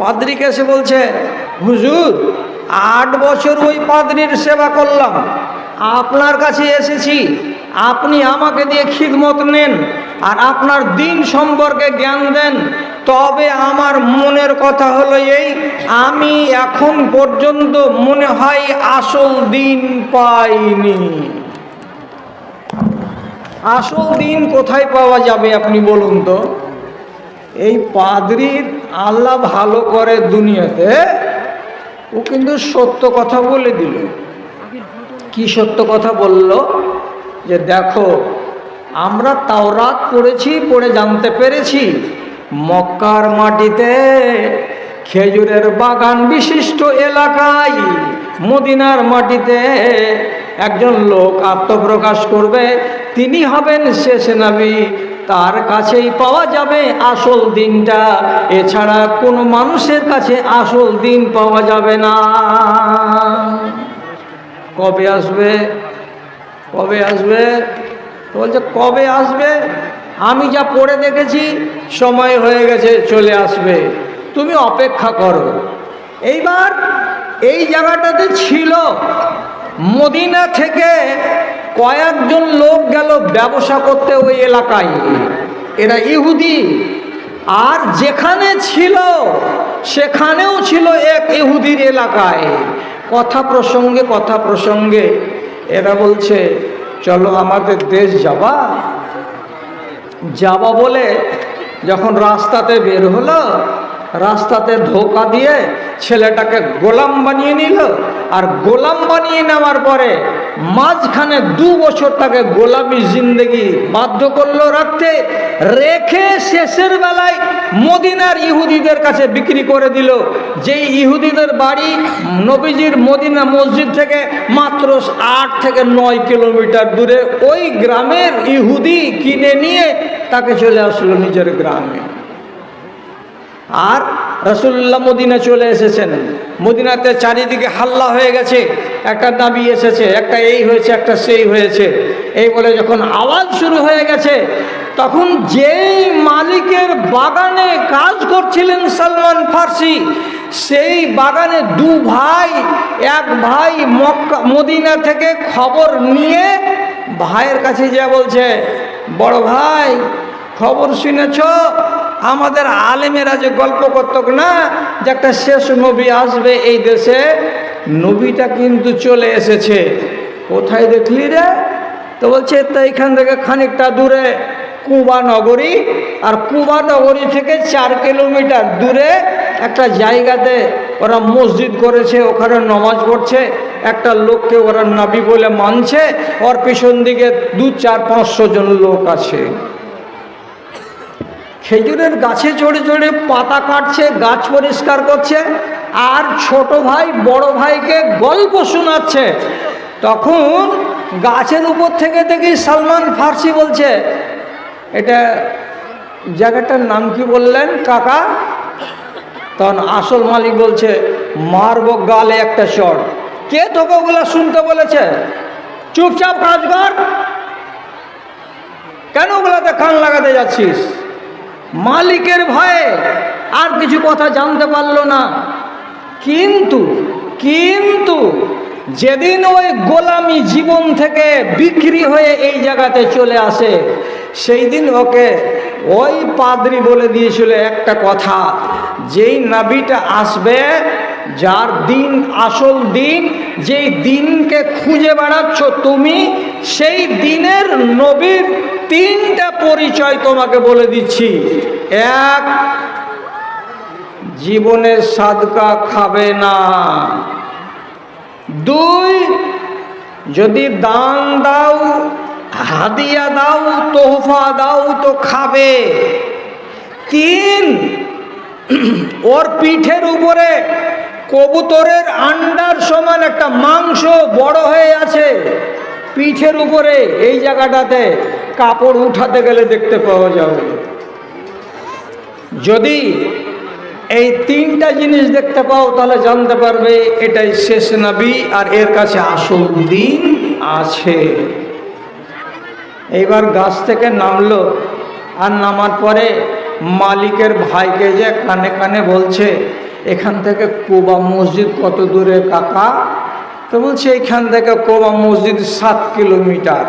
পাদ্রীকে এসে বলছে, হুজুর 8 বছর ওই পাদ্রীর সেবা করলাম, আপনার কাছে এসেছি, আপনি আমাকে দিয়ে খিদমত নেন আর আপনার দিন সম্পর্কে জ্ঞান দেন। তবে আমার মনের কথা হলো এই, আমি এখন পর্যন্ত মনে হয় আসল দিন পাইনি। আসল দিন কোথায় পাওয়া যাবে আপনি বলুন তো? এই পাদ্রীর আল্লাহ ভালো করে দুনিয়াতে, ও কিন্তু সত্য কথা বলে দিল। কি সত্য কথা বলল? যে দেখো আমরা তাওরাত পড়েছি, পড়ে জানতে পেরেছি মক্কার মাটিতে খেজুরের বাগান বিশিষ্ট এলাকায় মদিনার মাটিতে একজন লোক আত্মপ্রকাশ করবে, তিনি হবেন শেষ নবী, তার কাছেই পাওয়া যাবে আসল দিনটা, এছাড়া কোনো মানুষের কাছে আসল দিন পাওয়া যাবে না। কবে আসবে? কবে আসবে? বলছে কবে আসবে? আমি যা পড়ে দেখেছি সময় হয়ে গেছে, চলে আসবে, তুমি অপেক্ষা করো। এইবার এই জায়গাটাতে ছিল মদিনা থেকে কয়েকজন লোক গেল ব্যবসা করতে ওই এলাকায়, এরা ইহুদি। আর যেখানে ছিল সেখানেও ছিল এক ইহুদির এলাকায়। কথা প্রসঙ্গে এরা বলছে চলো আমাদের দেশ যাবা বলে যখন রাস্তাতে বের হলো, রাস্তাতে ধোকা দিয়ে ছেলেটাকে গোলাম বানিয়ে নিল। আর গোলাম বানিয়ে নেওয়ার পরে মাঝখানে 2 বছর তাকে গোলামি জিন্দেগি বাধ্য করলো রাখতে, রেখে শেষের বেলায় মদিনার ইহুদিদের কাছে বিক্রি করে দিল। যেই ইহুদিদের বাড়ি নবীজির মদিনা মসজিদ থেকে মাত্র 8 থেকে 9 কিলোমিটার দূরে, ওই গ্রামের ইহুদি কিনে নিয়ে তাকে চলে আসলো নিজের গ্রামে। আর রাসূলুল্লাহ মদিনা চলে এসেছেন। মদিনাতে চারিদিকে হাল্লা হয়ে গেছে, একটা দাবি এসেছে, একটা এই হয়েছে, একটা সেই হয়েছে। এই বলে যখন আওয়াজ শুরু হয়ে গেছে তখন যেই মালিকের বাগানে কাজ করছিলেন সালমান ফার্সি, সেই বাগানে 2 ভাই, এক ভাই মদিনা থেকে খবর নিয়ে ভাইয়ের কাছে যা বলছে, বড় ভাই খবর শুনেছ? আমাদের আলেমেরা যে গল্প করত না যে একটা শেষ নবী আসবে এই দেশে, নবীটা কিন্তু চলে এসেছে। কোথায় দেখলি রে? তো বলছে তো এখান থেকে খানিকটা দূরে কুবা নগরী, আর কুবা নগরী থেকে 4 কিলোমিটার দূরে একটা জায়গাতে ওরা মসজিদ করেছে, ওখানে নামাজ পড়ছে। একটা লোককে ওরা নবী বলে মানছে, ওর পিছন দিকে 200-500 জন লোক আছে। খেজুরের গাছে চড়ে চড়ে পাতা কাটছে, গাছ পরিষ্কার করছে, আর ছোট ভাই বড় ভাইকে গল্প শোনাচ্ছে। তখন গাছের উপর থেকে দেখি সালমান ফার্সি বলছে, এটা জায়গাটার নাম কি বললেন কাকা? তখন আসল মালিক বলছে, মারব গালে একটা চড়। কে তোকে ওগুলো শুনতে বলেছে? চুপচাপ কাজ কর, কেন ওগুলাতে কান লাগাতে যাচ্ছিস? মালিকের ভয়ে আর কিছু কথা জানতে পারলো না। কিন্তু যেদিন ওই গোলামি জীবন থেকে বিক্রি হয়ে এই জায়গাতে চলে আসে, সেই দিন ওকে ওই পাদ্রী বলে দিয়েছিল একটা কথা, যেই নবীটা আসবে যার দিন আসল দিন, যেই দিনকে খুঁজে বেড়াচ্ছ তুমি, সেই দিনের নবীর তিনটা পরিচয় তোমাকে বলে দিচ্ছি। এক, জীবনে সাদকা খাবে না। দুই, যদি দান দাও, হাদিয়া দাও, তোহফা দাও তো খাবে। তিন, ওর পিঠের উপরে কবুতরের আন্ডার সমান একটা মাংস বড় হয়ে আছে পিঠের উপরে, এই জায়গাটাতে কাপড় উঠাতে গেলে দেখতে পাওয়া যাবে। যদি এই তিনটা জিনিস দেখতে পাও তাহলে জানতে পারবে এটাই শেষ নবী আর এর কাছে আসল দিন আছে। এইবার গাছ থেকে নামলো, আর নামার পরে মালিকের ভাইকে যে কানে কানে বলছে, এখান থেকে কুবা মসজিদ কত দূরে কাকা? তো বলছে এখান থেকে কুবা মসজিদ 7 কিলোমিটার।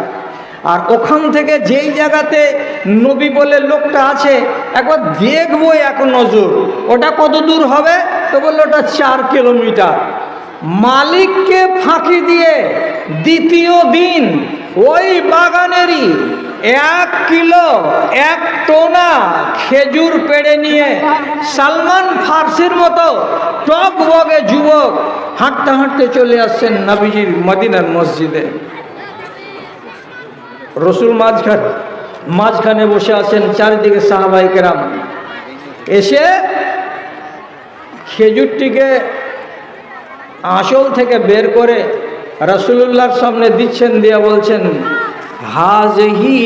আর ওখান থেকে যেই জায়গাতে নবী বলে লোকটা আছে একবার দেখবো এক নজর, ওটা কত দূর হবে? তো বললো ওটা 4 কিলোমিটার। মালিককে ফাঁকি দিয়ে দ্বিতীয় দিন ওই বাগানেরই 1 কিলো 1 টোনা খেজুর পেড়ে নিয়ে সালমান ফার্সির মতো টকবগে যুবক হাঁটতে হাঁটতে চলে আসছেন নবীজির মদিনার মসজিদে। রসুল মাঝখানে বসে আছেন, চারিদিকে সাহাবায়ে কেরাম এসে খেজুরটিকে আঁচল থেকে বের করে রাসূলুল্লাহর সামনে দিচ্ছেন, দিয়া বলছেন, হাযিহি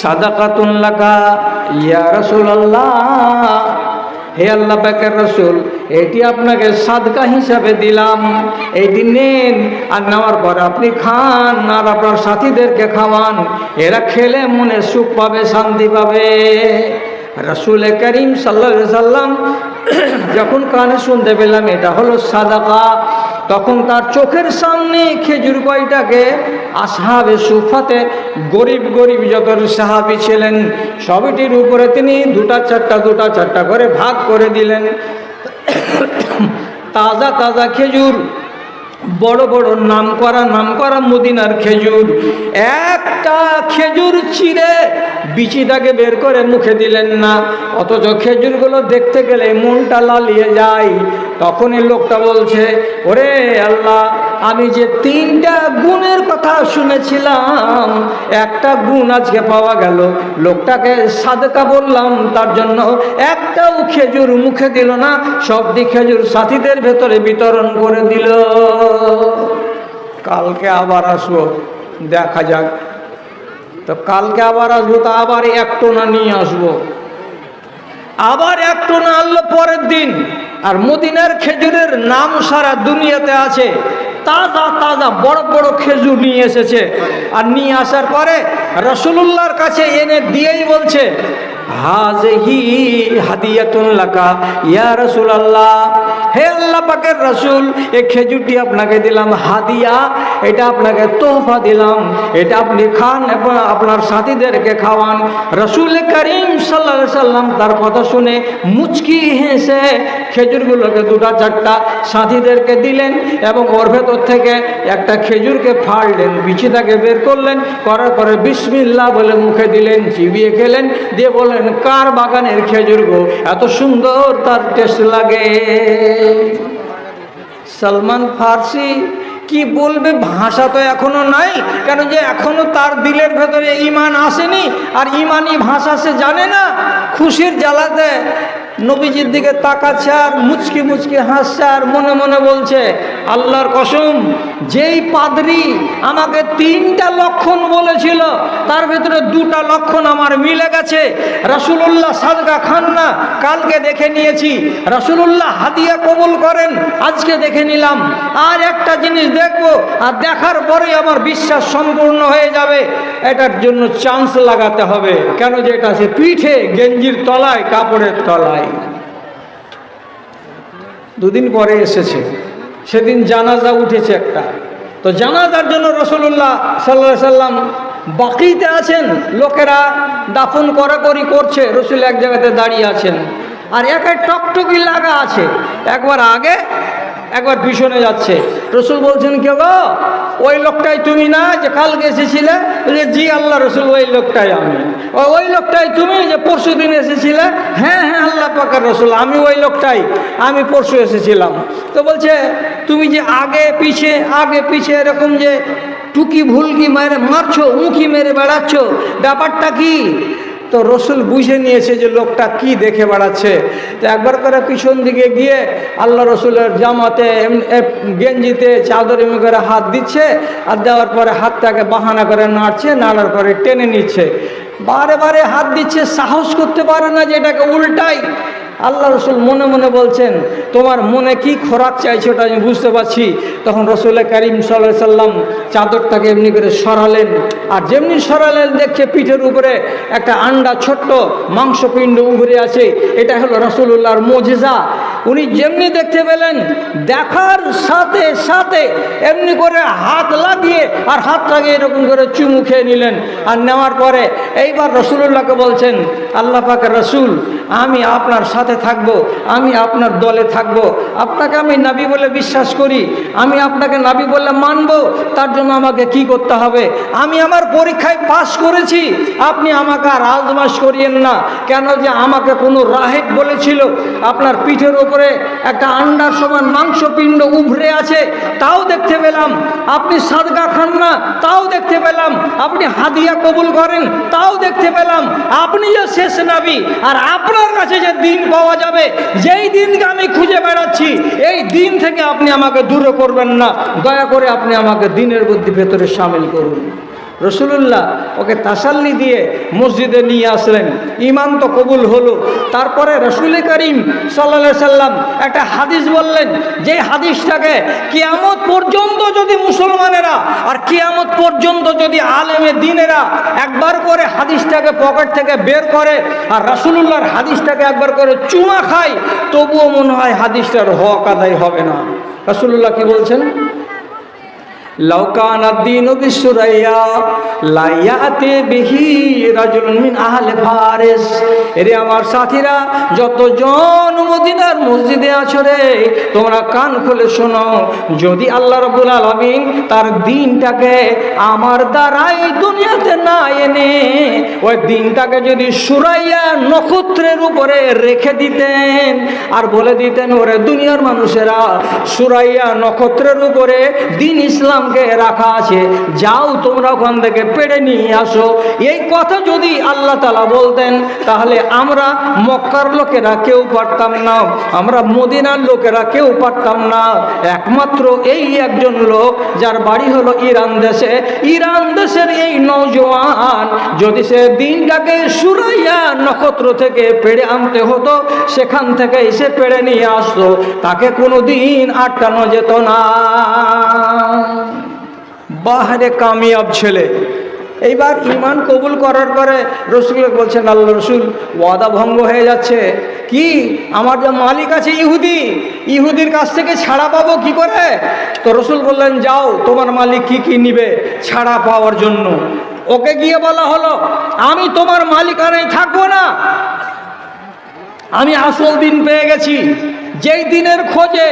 সাদাকাতুন লাকা ইয়া রাসূলুল্লাহ, হে আল্লাহ পাকের রাসূল, এটি আপনাকে সাদকা হিসাবে দিলাম, এইটি নেন, আর নেওয়ার পর আপনি খান আর আপনার সাথীদেরকে খাওয়ান, এরা খেলে মনে সুখ পাবে, শান্তি পাবে। রাসূল করিম সাল্লাল্লাহু আলাইহি সাল্লাম যখন কানে শুনতে পেলাম এটা হলো সাদাকা, তখন তার চোখের সামনে খেজুর কয়টাকে আসহাবে সুফাতে গরিব গরিব যত সাহাবী ছিলেন সবটির উপরে তিনি দুটা চারটা করে ভাগ করে দিলেন। তাজা তাজা খেজুর, বড় বড় নামকরা মদিনার খেজুর, একটা খেজুর চিড়ে বিচিটাকে বের করে মুখে দিলেন না, অথচ খেজুরগুলো দেখতে গেলে মনটা লালিয়ে যায়। তখনই লোকটা বলছে, ওরে আল্লাহ, আমি যে 3টা গুণের কথা শুনেছিলাম একটা গুণ আজকে পাওয়া গেল। লোকটাকে সাদকা বললাম, তার জন্য একটাও খেজুর মুখে দিল না, সবটি খেজুর সাথীদের ভেতরে বিতরণ করে দিল। কালকে আবার আসবো, দেখা যাক। তো কালকে আবার আসবো, তো আবার 1 টোনা নিয়ে আসবো, আবার 1 টোনা আনলো পরের দিন। আর মদিনার খেজুরের নাম সারা দুনিয়াতে আছে, তাজা তাজা বড় বড় খেজুর নিয়ে এসেছে। আর নিয়ে আসার পরে রাসূলুল্লাহর কাছে এনে দিয়েই বলছে, হাযিহি হাদিয়াতুন লাকা ইয়া রাসূলুল্লাহ, হে আল্লাহ পাকের রাসূল, এই খেজুরটি আপনাকে দিলাম হাদিয়া, এটা আপনাকে তোহফা দিলাম, এটা আপনি খান এবং আপনার সাথীদেরকে খাওয়ান। রাসূল করিম সাল্লাল্লাহু আলাইহি সাল্লাম তার কথা শুনে মুচকি হেসে খেজুরগুলোকে 2টা-4টা সাথীদেরকে দিলেন এবং ওর ভেতর থেকে একটা খেজুরকে ফাড়লেন, বিচিটাকে বের করলেন, করার পরে বিসমিল্লাহ বলে মুখে দিলেন, চিবিয়ে খেলেন, দিয়ে বললেন, কার বাগানের খেজুর গো, এত সুন্দর তার টেস্ট লাগে। সালমান ফার্সি কি বলবে, ভাষা তো এখনো নাই, কেন যে এখনো তার দিলের ভেতরে ঈমান আসেনি, আর ঈমানি ভাষা সে জানে না। খুশির জ্বালাতে নবীজির দিকে তাকাচ্ছে আর মুচকি মুচকি হাসছে আর মনে মনে বলছে, আল্লাহর কসম, যেই পাদ্রী আমাকে 3টা লক্ষণ বলেছিল তার ভেতরে 2টা লক্ষণ আমার মিলে গেছে। রাসূলুল্লাহ সাদকা খান না, কালকে দেখে নিয়েছি। রাসূলুল্লাহ হাদিয়া কবুল করেন, আজকে দেখে নিলাম। আর একটা জিনিস দেখব, আর দেখার পরে আমার বিশ্বাস সম্পূর্ণ হয়ে যাবে। এটার জন্য চান্স লাগাতে হবে, কেন যে এটা সে পিঠে, গেঞ্জির তলায়, কাপড়ের তলায়। 2 দিন পরে এসেছে, সেদিন জানাজা উঠেছে একটা। তো জানাজার জন্য রাসূলুল্লাহ সাল্লাল্লাহু আলাইহি সাল্লাম বাকিতে আছেন, লোকেরা দাফন করাকরি করছে, রাসূল এক জায়গাতে দাঁড়িয়ে আছেন, আর একা টকটকি লাগা আছে। একবার আগে একবার পিছনে যাচ্ছে। রসুল বলছেন, কে গো, ওই লোকটাই তুমি না যে কালকে এসেছিলে? বলছে, জি আল্লাহ রসুল, ওই লোকটাই আমি। ওই লোকটাই তুমি যে পরশু দিন এসেছিলে? হ্যাঁ হ্যাঁ আল্লাহ পাকের রসুল, আমি ওই লোকটাই, আমি পরশু এসেছিলাম। তো বলছে, তুমি যে আগে পিছে এরকম যে টুকি ভুলকি মারছো, উঁকি মেরে বেড়াচ্ছ, ব্যাপারটা কি? তো রসুল বুঝে নিয়েছে যে লোকটা কি দেখে বেড়াচ্ছে। তো একবার করে পিছন দিকে গিয়ে আল্লাহ রসুলের জামাতে গেঞ্জিতে চাদর এমনি করে হাত দিচ্ছে, আর দেওয়ার পরে হাতটাকে বাহানা করে নাড়ছে, নাড়ার পরে টেনে নিচ্ছে, বারে বারে হাত দিচ্ছে, সাহস করতে পারে না যে এটাকে উল্টাই। আল্লাহ রসুল মনে মনে বলছেন, তোমার মনে কি খোরাক চাইছে ওটা আমি বুঝতে পারছি। তখন রসুল করিম সাল্লাল্লাহু আলাইহি সাল্লাম চাদরটাকে এমনি করে সরালেন, আর যেমনি সরালেন দেখছে পিঠের উপরে একটা আন্ডা ছোট্ট মাংসপিণ্ড উভরে আছে। এটা হলো রাসূলুল্লাহর মুজিজা। উনি যেমনি দেখতে পেলেন, দেখার সাথে সাথে এমনি করে হাত লাগিয়ে আর হাতটাকে এরকম করে চুমু খেয়ে নিলেন। আর নেওয়ার পরে এইবার রাসূলুল্লাহকে বলছেন, আল্লাহ পাকের রাসূল, আমি আপনার সাথে থাকব, আমি আপনার দলে থাকব, আপনাকে আমি নবী বলে বিশ্বাস করি, আমি আপনাকে নবী বলে মানব। তার জন্য আমাকে কি করতে হবে? আমি আমার পরীক্ষায় পাশ করেছি, আপনি আমাকে আর আজমাশ করিয়েন না। কেন যে আমাকে কোনো রাহেব বলেছিল আপনার পিঠের ওপরে একটা আন্ডার সমান মাংসপিণ্ড উভরে আছে, তাও দেখতে পেলাম। আপনি সাদকা খান না, তাও দেখতে পেলাম। আপনি হাদিয়া কবুল করেন, তাও দেখতে পেলাম। আপনি যে শেষ নবী, আর আপনার কাছে যে দিন পাওয়া যাবে, যেই দিনকে আমি খুঁজে বেড়াচ্ছি, এই দিন থেকে আপনি আমাকে দূরে করবেন না। দয়া করে আপনি আমাকে দিনের বুদ্ধি ভেতরে সামিল করুন। রসুলুল্লাহ ওকে তাসাল্লি দিয়ে মসজিদে নিয়ে আসলেন। ঈমান তো কবুল হলো। তারপরে রসুল করিম সাল্লাল্লাহু আলাইহি সাল্লাম একটা হাদিস বললেন, যে হাদিসটাকে কিয়ামত পর্যন্ত যদি মুসলমানেরা আর কিয়ামত পর্যন্ত যদি আলেমে দ্বীনেরা একবার করে হাদিসটাকে পকেট থেকে বের করে আর রাসূলুল্লাহর হাদিসটাকে একবার করে চুমা খায়, তবুও মনে হয় হাদিসটার হক আদায় হবে না। রাসূলুল্লাহ কি বলছেন? লাউকান আদ-দীনু বিসুরাইয়া লা ইয়াতি বিহি রাজুলুন মিন আহলি ফারিস। এরে আমার সাথীরা, যতজন মদিনার মসজিদে আছো রে, তোমরা কান খুলে শোনো, যদি আল্লাহ রাব্বুল আলামিন তার দ্বীনটাকে আমার দ্বারাই দুনিয়াতে না এনে ওই দ্বীনটাকে যদি সুরাইয়া নক্ষত্রের উপরে রেখে দিতেন আর বলে দিতেন, ওরে দুনিয়ার মানুষেরা, সুরাইয়া নক্ষত্রের উপরে দ্বীন ইসলাম রাখা আছে, যাও তোমরা ওখান থেকে পেড়ে নিয়ে আসো, এই কথা যদি আল্লাহ তাআলা বলতেন, তাহলে আমরা মক্কার লোকেরা কেউ পারতাম না, আমরা মদিনার লোকেরা কেউ পারতাম না। একমাত্র এই একজন লোক, যার বাড়ি হলো ইরান দেশে, ইরান দেশের এই নওজোয়ান, যদি সে দিনটাকে সুরাইয়া নক্ষত্র থেকে পেড়ে আনতে হতো, সেখান থেকে এসে পেড়ে নিয়ে আসতো, তাকে কোনো দিন আটকানো যেত না। বাহারে কামিয়াব ছেলে। এইবার ঈমান কবুল করার পরে রসুল বলছেন, আল্লাহ রসুল, ওয়াদা ভঙ্গ হয়ে যাচ্ছে। কি? আমার যে মালিক আছে ইহুদি, ইহুদির কাছ থেকে ছাড়া পাবো কি করে? তো রসুল বললেন, যাও, তোমার মালিক কি কি নিবে ছাড়া পাওয়ার জন্য। ওকে গিয়ে বলা হলো, আমি তোমার মালিকানায় থাকবো না, আমি আসল দিন পেয়ে গেছি। যেই দিনের খোঁজে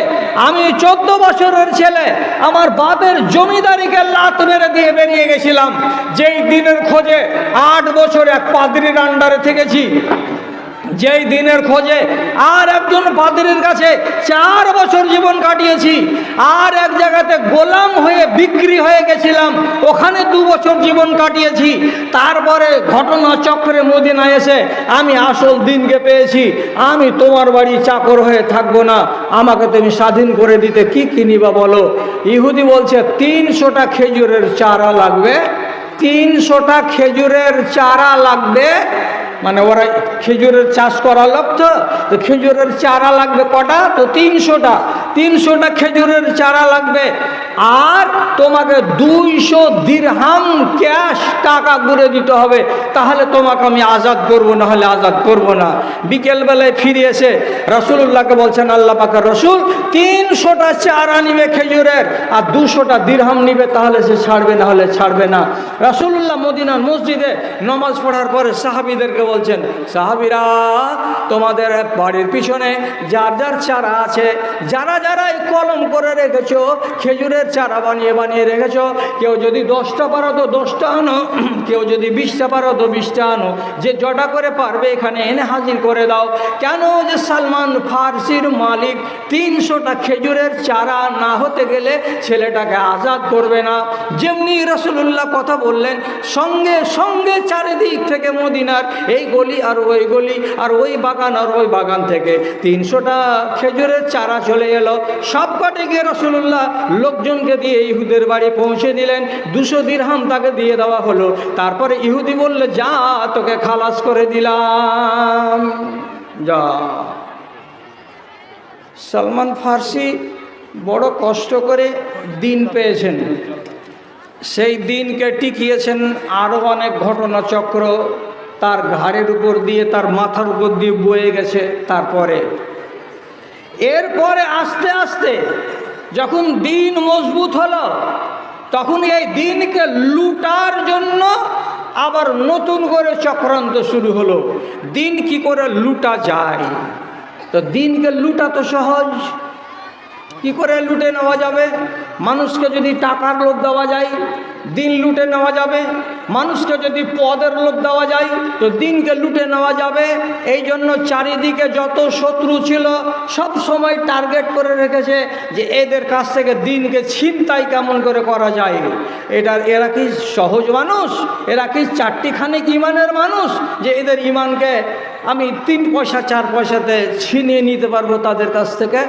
আমি 14 বছরের ছেলে আমার বাপের জমিদারিকে লাত মেরে দিয়ে বেরিয়ে গেছিলাম, যেই দিনের খোঁজে 8 বছর এক পাদ্রীর আন্ডারে থেকেছি, যেই দিনের খোঁজে আর একজন পাদ্রীর কাছে 4 বছর জীবন কাটিয়েছি, আর এক জায়গাতে গোলাম হয়ে বিক্রি হয়ে গেছিলাম, ওখানে 2 বছর জীবন কাটিয়েছি। তারপরে ঘটনা চক্রে মদিনায় এসে আমি আসল দিনকে পেয়েছি। আমি তোমার বাড়ি চাকর হয়ে থাকবো না, আমাকে তুমি স্বাধীন করে দিতে কি কিনিবা বলো? ইহুদি বলছে 300টা খেজুরের চারা লাগবে, 300টা খেজুরের চারা লাগবে। মানে ওরা খেজুরের চাষ করা লোক, তো খেজুরের চারা লাগবে কটা? তো 300টা খেজুরের চারা লাগবে। আর তোমাকে 200 দিরহাম ক্যাশ টাকা ঘুরে দিতে হবে, তাহলে তোমাকে আমি আজাদ করবো, না হলে আজাদ করবো না। বিকেলবেলায় ফিরে এসে রাসূলুল্লাহকে বলছেন, আল্লাহ পাকের রাসূল, 300টা চারা নিবে খেজুরের আর 200টা দিরহাম নিবে, তাহলে সে ছাড়বে, না হলে ছাড়বে না। রাসূলুল্লাহ মদিনার মসজিদে নামাজ পড়ার পরে সাহাবীদেরকে বলছেন, সাহাবীরা তোমাদের বাড়ির পিছনে যার যার চারা আছে, যারা যারা এই কলম করে রেখেছো, খেজুরের চারা বানিয়ে বানিয়ে রেখেছো, কেউ যদি 10টা পারো তো 10টা আনো, কেউ যদি 20টা পারো তো 20টা আনো, যে জটা করে পারবে এখানে এনে হাজির করে দাও। কেন? যে সালমান ফার্সির মালিক 300টা খেজুরের চারা না হতে গেলে ছেলেটাকে আজাদ করবে না। যেমনি রাসূলুল্লাহ কথা বললেন, সঙ্গে সঙ্গে চারিদিক থেকে মদিনার এই গলি আর ওই গলি আর ওই বাগান আর ওই বাগান থেকে 300টা খেজুরের চারা চলে এলো। সব কটে গিয়ে রাসূলুল্লাহ লোকজনকে দিয়ে ইহুদের বাড়ি পৌঁছে দিলেন। 200 দিরহাম তাকে দিয়ে দেওয়া হলো। তারপরে ইহুদি বললে, যা তোকে খালাস করে দিলাম, যা। সালমান ফার্সি বড় কষ্ট করে দিন পেয়েছেন, সেই দিনকে টিকিয়েছেন আরও অনেক ঘটনাচক্র তার ঘাড়ের উপর দিয়ে, তার মাথার উপর দিয়ে বয়ে গেছে। এরপরে আস্তে আস্তে যখন দিন মজবুত হলো, তখন এই দিনকে লুটার জন্য আবার নতুন করে চক্রান্ত শুরু হলো। দিন কি করে লুটা যায়? তো দিনকে লুটা তো সহজ। কি করে লুটে নেওয়া যাবে? মানুষকে যদি টাকার লোভ দেওয়া যায়, দিন লুটে নেওয়া যাবে। মানুষকে যদি পদের লোভ দেওয়া যায় তো দিনকে লুটে নেওয়া যাবে। এই জন্য চারিদিকে যত শত্রু ছিল সব সময় টার্গেট করে রেখেছে যে এদের কাছ থেকে দিনকে ছিনতাই কেমন করে করা যায়। এরা কি সহজ মানুষ? এরা কি চারটিখানেক ইমানের মানুষ যে এদের ইমানকে আমি 3 পয়সা 4 পয়সাতে ছিনিয়ে নিতে পারবো তাদের কাছ থেকে?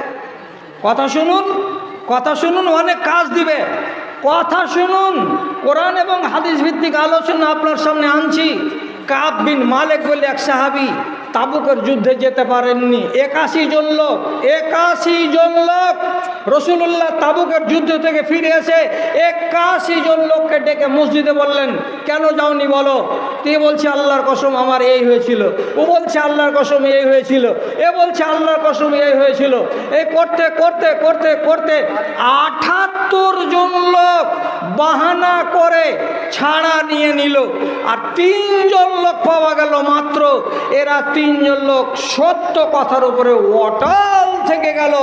কথা শুনুন, কথা শুনুন, অনেক কাজ দিবে। কথা শুনুন, কোরআন এবং হাদিস ভিত্তিক আলোচনা আপনার সামনে আনছি। কাব বিন মালিক বলে এক সাহাবী তাবুকের যুদ্ধে যেতে পারেননি। 81 জন লোক, 81 জন লোক রাসূলুল্লাহ তাবুকের যুদ্ধ থেকে ফিরে এসে 81 জন লোককে ডেকে মসজিদে বললেন, কেন যাওনি বলো? কে বলছে আল্লাহর কসম আমার এই হয়েছিল, ও বলছে আল্লাহর কসম এই হয়েছিল, এ বলছে আল্লাহর কসম এই হয়েছিল। এই করতে করতে করতে করতে 78 জন লোক বাহানা করে ছাড়া নিয়ে নিল। আর 3 জন লোক পাওয়া গেল মাত্র। এরা 3 জন লোক সত্য কথার উপরে অটল থেকে গেল।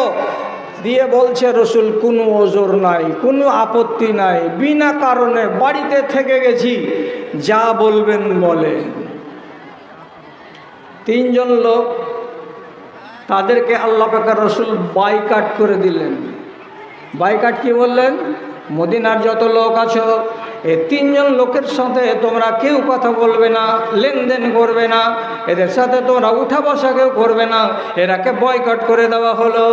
দিয়ে বলছে, রসুল কোনো ওজর নাই, কোনো আপত্তি নাই, বিনা কারণে বাড়িতে থেকে গেছি, যা বলবেন বলেন। 3 জন লোক, তাদেরকে আল্লাহ পাক রসুল বাইকাট করে দিলেন। বাইকাট কি বললেন? মদিনার যত লোক আছো, এই 3 জন লোকের সাথে তোমরা কেউ কথা বলবে না, লেনদেন করবে না, এদের সাথে তোমরা উঠা বসা কেউ করবে না। এরাকে বয়কট করে দেওয়া হলো।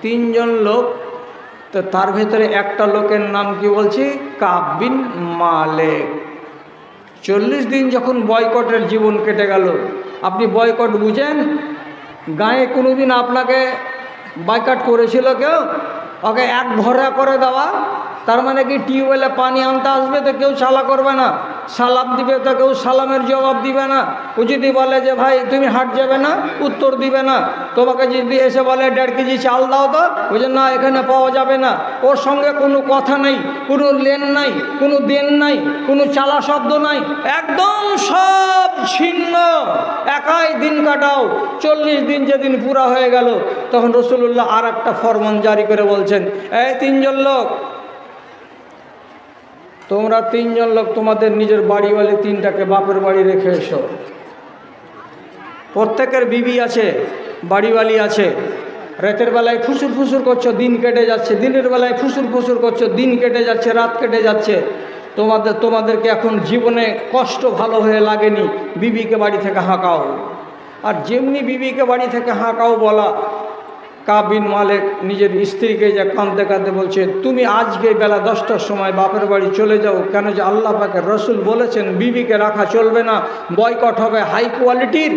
3 জন লোক। তো তার ভেতরে একটা লোকের নাম কি বলছি, কাব বিন মালিক। 40 দিন যখন বয়কটের জীবন কেটে গেল। আপনি বয়কট বুঝেন? গায়ে কোনোদিন আপনাকে বয়কট করেছিল কেউ? ওকে এক ভরা করে দেওয়া, তার মানে কি টিউবওয়েলে পানি আনতে আসবে তো কেউ চালা করবে না, সালাম দিবে তো কেউ সালামের জবাব দিবে না। ও যদি বলে যে ভাই তুমি হাট যাবে না, উত্তর দিবে না। তোমাকে যদি এসে বলে 1.5 কেজি চাল দাও তো, ওই জন্য না এখানে পাওয়া যাবে না। ওর সঙ্গে কোনো কথা নেই, কোনো লেন নাই, কোনো দেন নাই, কোনো চালা শব্দ নাই, একদম সব ছিন্ন। একাই দিন কাটাও। 40 দিন যেদিন পুরা হয়ে গেল, তখন রাসূলুল্লাহ আর একটা ফরমান জারি করে বলছেন, এই 3 জন লোক, তোমরা 3 জন লোক তোমাদের নিজের বাড়িওয়ালি 3টাকে বাপের বাড়ি রেখে এসো। প্রত্যেকের বিবি আছে, বাড়িওয়ালি আছে। রাতের বেলায় ফুসুর ফুসুর করছো, দিন কেটে যাচ্ছে। দিনের বেলায় ফুসুর ফুসুর করছো, দিন কেটে যাচ্ছে, রাত কেটে যাচ্ছে। তোমাদেরকে এখন জীবনে কষ্ট ভালো হয়ে লাগেনি, বিবিকে বাড়ি থেকে হাঁকাও। আর যেমনি বিবিকে বাড়ি থেকে হাঁকাও বলা, কাব বিন মালিক নিজের স্ত্রীকে যে কাঁদতে কাঁদতে বলছে, তুমি আজকে বেলা 10টার সময় বাপের বাড়ি চলে যাও। কেন? যে আল্লাহ পাকের রসুল বলেছেন বিবিকে রাখা চলবে না, বয়কট হবে হাই কোয়ালিটির।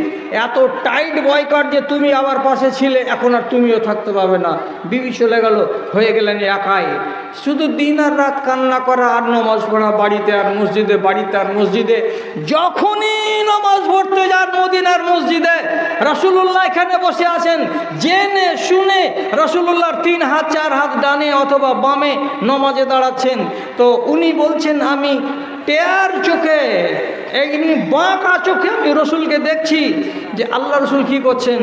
এত টাইট বয়কট যে তুমি আবার পাশে ছিলে, এখন আর তুমিও থাকতে পারবে না। বিবি চলে গেল, হয়ে গেলেন একাই। শুধু দিন আর রাত কান্না করা আর নামাজ পড়া, বাড়িতে আর মসজিদে, বাড়িতে আর মসজিদে। যখনই নামাজ পড়তে যান মদিনার মসজিদে, রাসূলুল্লাহ এখানে বসে আছেন, জেনে শুনে রাসূলুল্লাহর 3 হাত 4 হাত ডানে অথবা বামে নামাজে দাঁড়াচ্ছেন। তো উনি বলছেন, আমি টেয়ার চোখে এমনি বাঁকা চোখে আমি রসুলকে দেখছি যে আল্লাহ রসুল কী করছেন।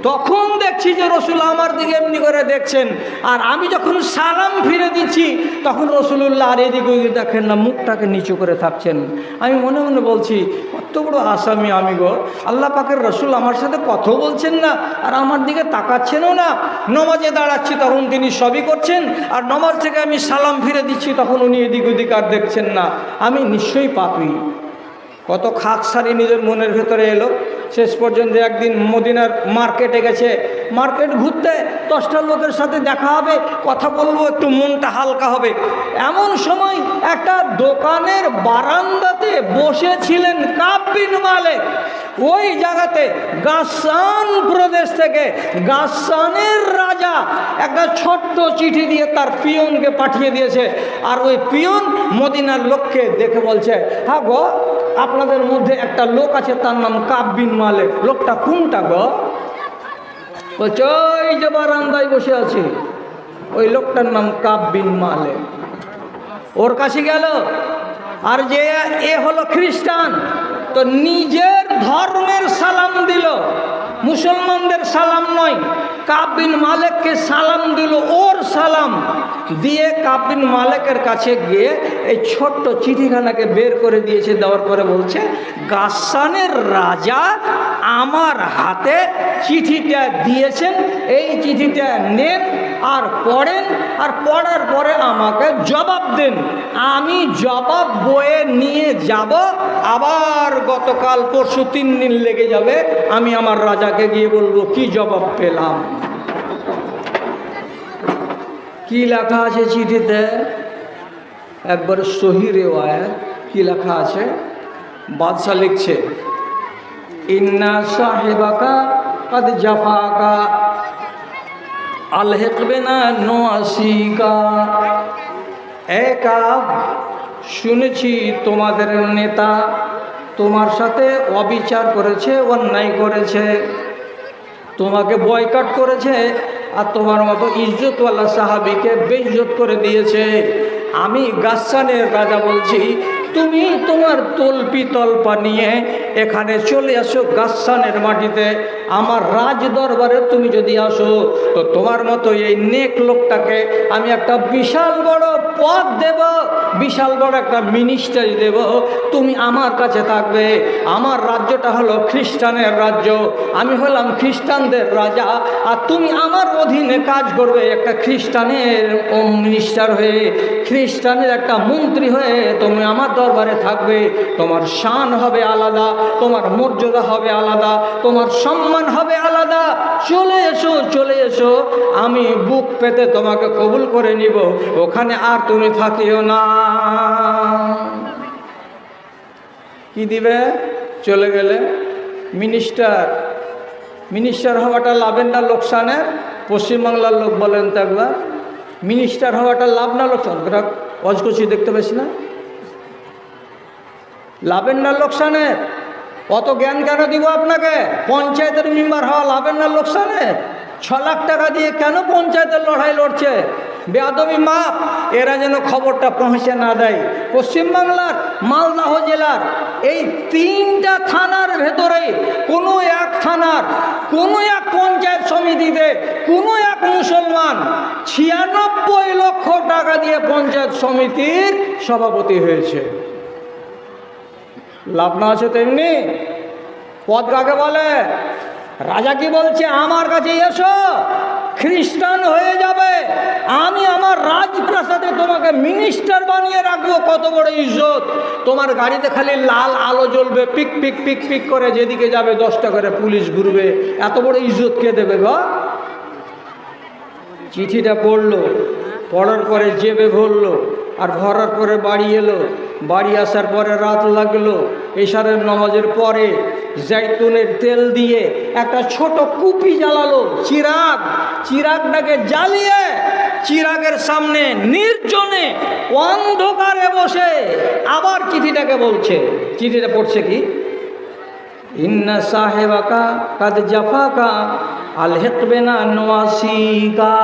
তখন দেখছি যে রসুল আমার দিকে এমনি করে দেখছেন, আর আমি যখন সালাম ফিরে দিচ্ছি তখন রসুলুল্লাহ আর এদিকে ওইদিকে দেখেন না, মুখটাকে নিচু করে থাকছেন। আমি মনে মনে বলছি কত বড় আসামি আমি গো, আল্লাহ পাকের রসুল আমার সাথে কথাও বলছেন না আর আমার দিকে তাকাচ্ছেনও না। নমাজে দাঁড়াচ্ছি তখন তিনি সবই করছেন, আর নমাজ থেকে আমি সালাম ফিরে দিচ্ছি তখন উনি এদিক ওদিক আর দেখছেন না। আমি নিশ্চয়ই পাপী। কত খাকসারি নিজের মনের ভেতরে এলো। শেষ পর্যন্ত একদিন মদিনার মার্কেটে গেছে, মার্কেট ঘুরতে 10টা লোকের সাথে দেখা হবে, কথা বলবো, একটু মনটা হালকা হবে। এমন সময় একটা দোকানের বারান্দাতে বসেছিলেন কাব বিন মালিক। ওই জায়গাতে গাসসান প্রদেশ থেকে গাসসানের রাজা একটা ছোট্ট চিঠি দিয়ে তার পিয়নকে পাঠিয়ে দিয়েছে, আর ওই পিয়ন মদিনার লোককে দেখে বলছে, হ্যাঁ গো, আপনাদের মধ্যে একটা লোক আছে তার নাম কাব বিন মালিক। লোকটা কোনটা গো? বলছে ওই যে বারান্দায় বসে আছে, ওই লোকটার নাম কাব বিন মালিক। ওর কাছে গেল, আর যে এ হলো খ্রিস্টান, তো নিজের ধর্মের সালাম দিল, মুসলমানদের সালাম নয়, কাব বিন মালিককে সালাম দিল, ওর সালাম দিয়ে কাব বিন মালিকের কাছে গিয়ে এই ছোট্ট চিঠিখানাকে বের করে দিয়েছে। দেওয়ার পরে বলছে, গাসসানের রাজা আমার হাতে চিঠিটা দিয়েছেন, এই চিঠিটা নেন আর পড়েন, আর পড়ার পরে আমাকে জবাব দেন। আমি জবাব বয়ে নিয়ে যাব, আবার গতকাল পরশু 3 দিন লেগে যাবে। আমি আমার রাজাকে গিয়ে বলবো কি জবাব পেলাম। কি লেখা আছে চিঠিতে? একবার সহি রিওয়ায়াত। কি লেখা আছে? বাদশাহ লিখছে, ইন্না সাহেবাকা কদ জাফাকা আলহিক বিনা নওয়াসিকা। এ কাব, শুনেছি তোমাদের নেতা তোমার সাথে অবিচার করেছে, অন্যায় করেছে, তোমাকে বয়কট করেছে, আর তোমার মতো ইজ্জতওয়ালা সাহাবীকে বেইজ্জত করে দিয়েছে। আমি গাসসানের রাজা বলছি, তুমি তোমার তলপি তলপা নিয়ে এখানে চলে আসো গাসসানের মাটিতে। আমার রাজ দরবারে তুমি যদি আসো, তো তোমার মতো এই নেক লোকটাকে আমি একটা বিশাল বড় পদ দেব, বিশাল বড় একটা মিনিস্টারি দেব। তুমি আমার কাছে থাকবে। আমার রাজ্যটা হলো খ্রিস্টানের রাজ্য, আমি হলাম খ্রিস্টানদের রাজা, আর তুমি আমার অধীনে কাজ করবে একটা খ্রিস্টানের মিনিস্টার হয়ে, খ্রিস্টানের একটা মন্ত্রী হয়ে তুমি আমার দরবারে থাকবে। তোমার শান হবে আলাদা, তোমার মর্যাদা হবে আলাদা, তোমার সম্মান হবে আলাদা। চলে এসো, চলে এসো, আমি বুক পেতে তোমাকে কবুল করে নিব, ওখানে আর তুমি থাকিও না। কি দিবে? চলে গেলে মিনিস্টার হওয়াটা লাভের না লোকসানের? পশ্চিমবাংলার লোক বলেন তো একবার, মিনিস্টার হওয়াটা লাভ না লোকসান? অজকচি দেখতে পেয়েছি না? লাভের না লোকসানের? অত জ্ঞান কেন দিব আপনাকে? পঞ্চায়েতের মেম্বার হওয়া লাভের না লোকসানের? 6 লাখ টাকা দিয়ে কেন পঞ্চায়েতের লড়াই লড়ছে? বেয়াদবি মাপ, এরা যেন খবরটা পৌঁছে না দেয়। পশ্চিমবাংলার মালদহ জেলার এই 3টা থানার ভেতরে কোনো এক থানার কোনো এক পঞ্চায়েত সমিতিতে কোনো এক মুসলমান 96 লক্ষ টাকা দিয়ে পঞ্চায়েত সমিতির সভাপতি হয়েছে। লাভ না আছে তেমনি পদ কাকে বলে? রাজা কি বলছে, আমার কাছে এসো, খ্রিস্টান হয়ে যাবে, আমি আমার রাজপ্রাসাদে তোমাকে মিনিস্টার বানিয়ে রাখবো। কত বড় ইজ্জত! তোমার গাড়িতে খালি লাল আলো জ্বলবে, পিক পিক পিক পিক করে, যেদিকে যাবে 10টা করে পুলিশ ঘুরবে। এত বড় ইজ্জত কে দেবে গো? চিঠিটা পড়লো, পড়ার পরে জেবে ভরলো, আর ভরার পরে বাড়ি এলো। বাড়ি আসার পরে রাত লাগলো। এশারের নামাজের পরে জৈতুনের তেল দিয়ে একটা ছোট কুপি জ্বালালো, চিরাগটাকে জ্বালিয়ে চিরাগের সামনে নির্জনে অন্ধকারে বসে আবার চিঠিটাকে বলছে। চিঠিটা পড়ছে কি, ইন্না সাহেবাকা কাদ জাফাকা আলহিক বিনা নওয়াসিকা।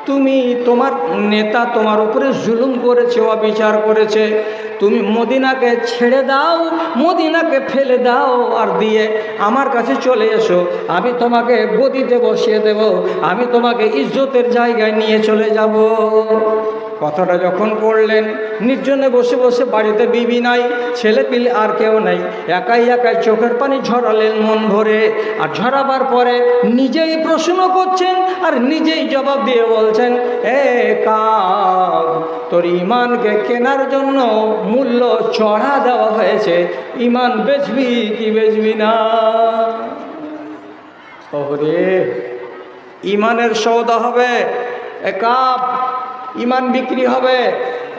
তুমি, তোমার নেতা তোমার উপরে জুলুম করেছে, অবিচার করেছে, তুমি মদিনাকে ছেড়ে দাও, মদিনাকে ফেলে দাও, আর দিয়ে আমার কাছে চলে এসো, আমি তোমাকে গদিতে বসিয়ে দেব, আমি তোমাকে ইজ্জতের জায়গায় নিয়ে চলে যাব। কথাটা যখন পড়লেন, নির্জনে বসে বসে, বাড়িতে বিবি নাই, ছেলে পিলে আর কেউ নাই, একাই একাই চোখের পানি ঝরালেন মন ভরে। আর ঝরাবার পরে নিজেই প্রশ্ন করছেন আর নিজেই জবাব দিয়ে বলছেন, এ কাব, তোর ইমানকে কেনার জন্য মূল্য চড়া দেওয়া হয়েছে, ইমান বেচবি কি বেচবি না? ওরে, ইমানের সওদা হবে, এ কাব, ইমান বিক্রি হবে।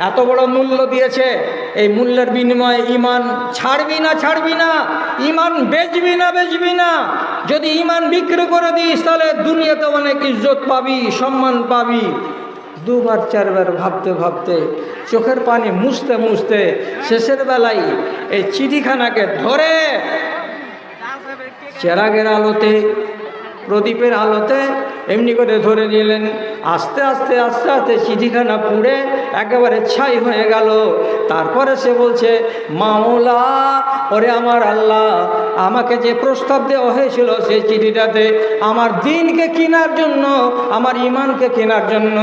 এত বড় মূল্য দিয়েছে, এই মূল্যের বিনিময়ে ইমান ছাড়বি না? ছাড়বি না? ইমান বেচবি না? বেচবি না? যদি ইমান বিক্রি করে দিস তাহলে দুনিয়াতে অনেক ইজ্জত পাবি, সম্মান পাবি। দুবার চারবার ভাবতে ভাবতে, চোখের পানি মুছতে মুছতে শেষের বেলায় এই চিঠিখানাকে ধরে চেরাগের আলোতে, প্রদীপের আলোতে এমনি করে ধরে নিলেন। আস্তে আস্তে আস্তে আস্তে চিঠিখানা পুড়ে একেবারে ছাই হয়ে গেল। তারপরে সে বলছে, মাওলা, ওরে আমার আল্লাহ, আমাকে যে প্রস্তাব দেওয়া হয়েছিল সেই চিঠিটাতে আমার দিনকে কেনার জন্য, আমার ইমানকে কেনার জন্য,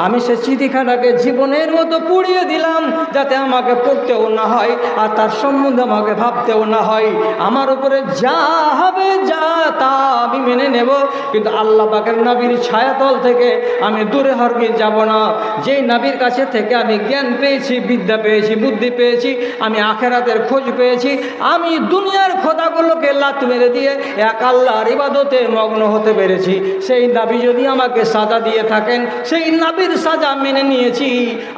আমি সে চিঠিখানাকে জীবনের মতো পুড়িয়ে দিলাম, যাতে আমাকে পড়তেও না হয় আর তার সম্বন্ধে আমাকে ভাবতেও না হয়। আমার উপরে যা হবে, যা তা আমি মেনে নেব, কিন্তু আল্লাহ পাকের নবীর ছায়াতল থেকে আমি দূরে হরগিজ যাব না। যেই নবীর কাছে থেকে আমি জ্ঞান পেয়েছি, বিদ্যা পেয়েছি, বুদ্ধি পেয়েছি, আমি আখেরাতের খোঁজ পেয়েছি, আমি দুনিয়ার খোদাগুলোকে লাত মেরে দিয়ে এক আল্লাহর ইবাদতে মগ্ন হতে পেরেছি। সেই নবী যদি আমাকে সাজা দিয়ে থাকেন, সেই নবীর সাজা মেনে নিয়েছি।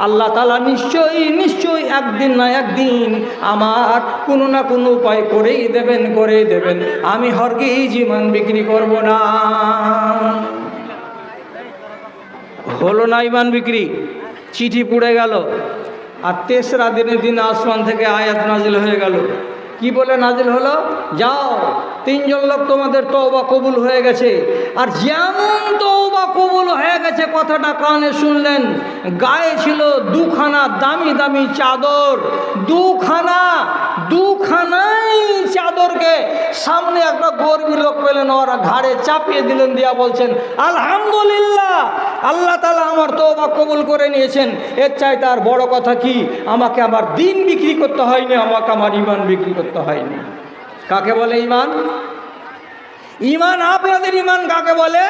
আল্লাহ তাআলা নিশ্চয়ই নিশ্চয়ই একদিন না একদিন আমার কোনো না কোনো উপায় করেই দেবেন, করেই দেবেন। আমি হরগিজ ইমান বিক্রি করব না। হলো না ইমান বিক্রি, চিঠি পুড়ে গেল। আর তেসরা দিনের দিন আসমান থেকে আয়াত নাজিল হয়ে গেল। কি বলে নাজিল হলো? যাও, 3 জন লোক তোমাদের তওবা কবুল হয়ে গেছে। আর যেমন তওবা কবুল হয়ে গেছে কথাটা কানে শুনলেন, গায়ে ছিল 2খানা দামি দামি চাদর, 2খানাই চাদরকে সামনে একটা গর্বী লোক পেলেন, ওরা ঘাড়ে চাপিয়ে দিলেন, দিয়া বলছেন, আলহামদুলিল্লাহ, আল্লাহ তাআলা আমার তওবা কবুল করে নিয়েছেন। এর চাইতে আর বড় কথা কি? আমাকে আমার দিন বিক্রি করতে হয়নি, আমাকে আমার ইমান বিক্রি করতে হয়নি। কাকে বলে ইমান? ইমান, আপনাদের ইমান কাকে বলে?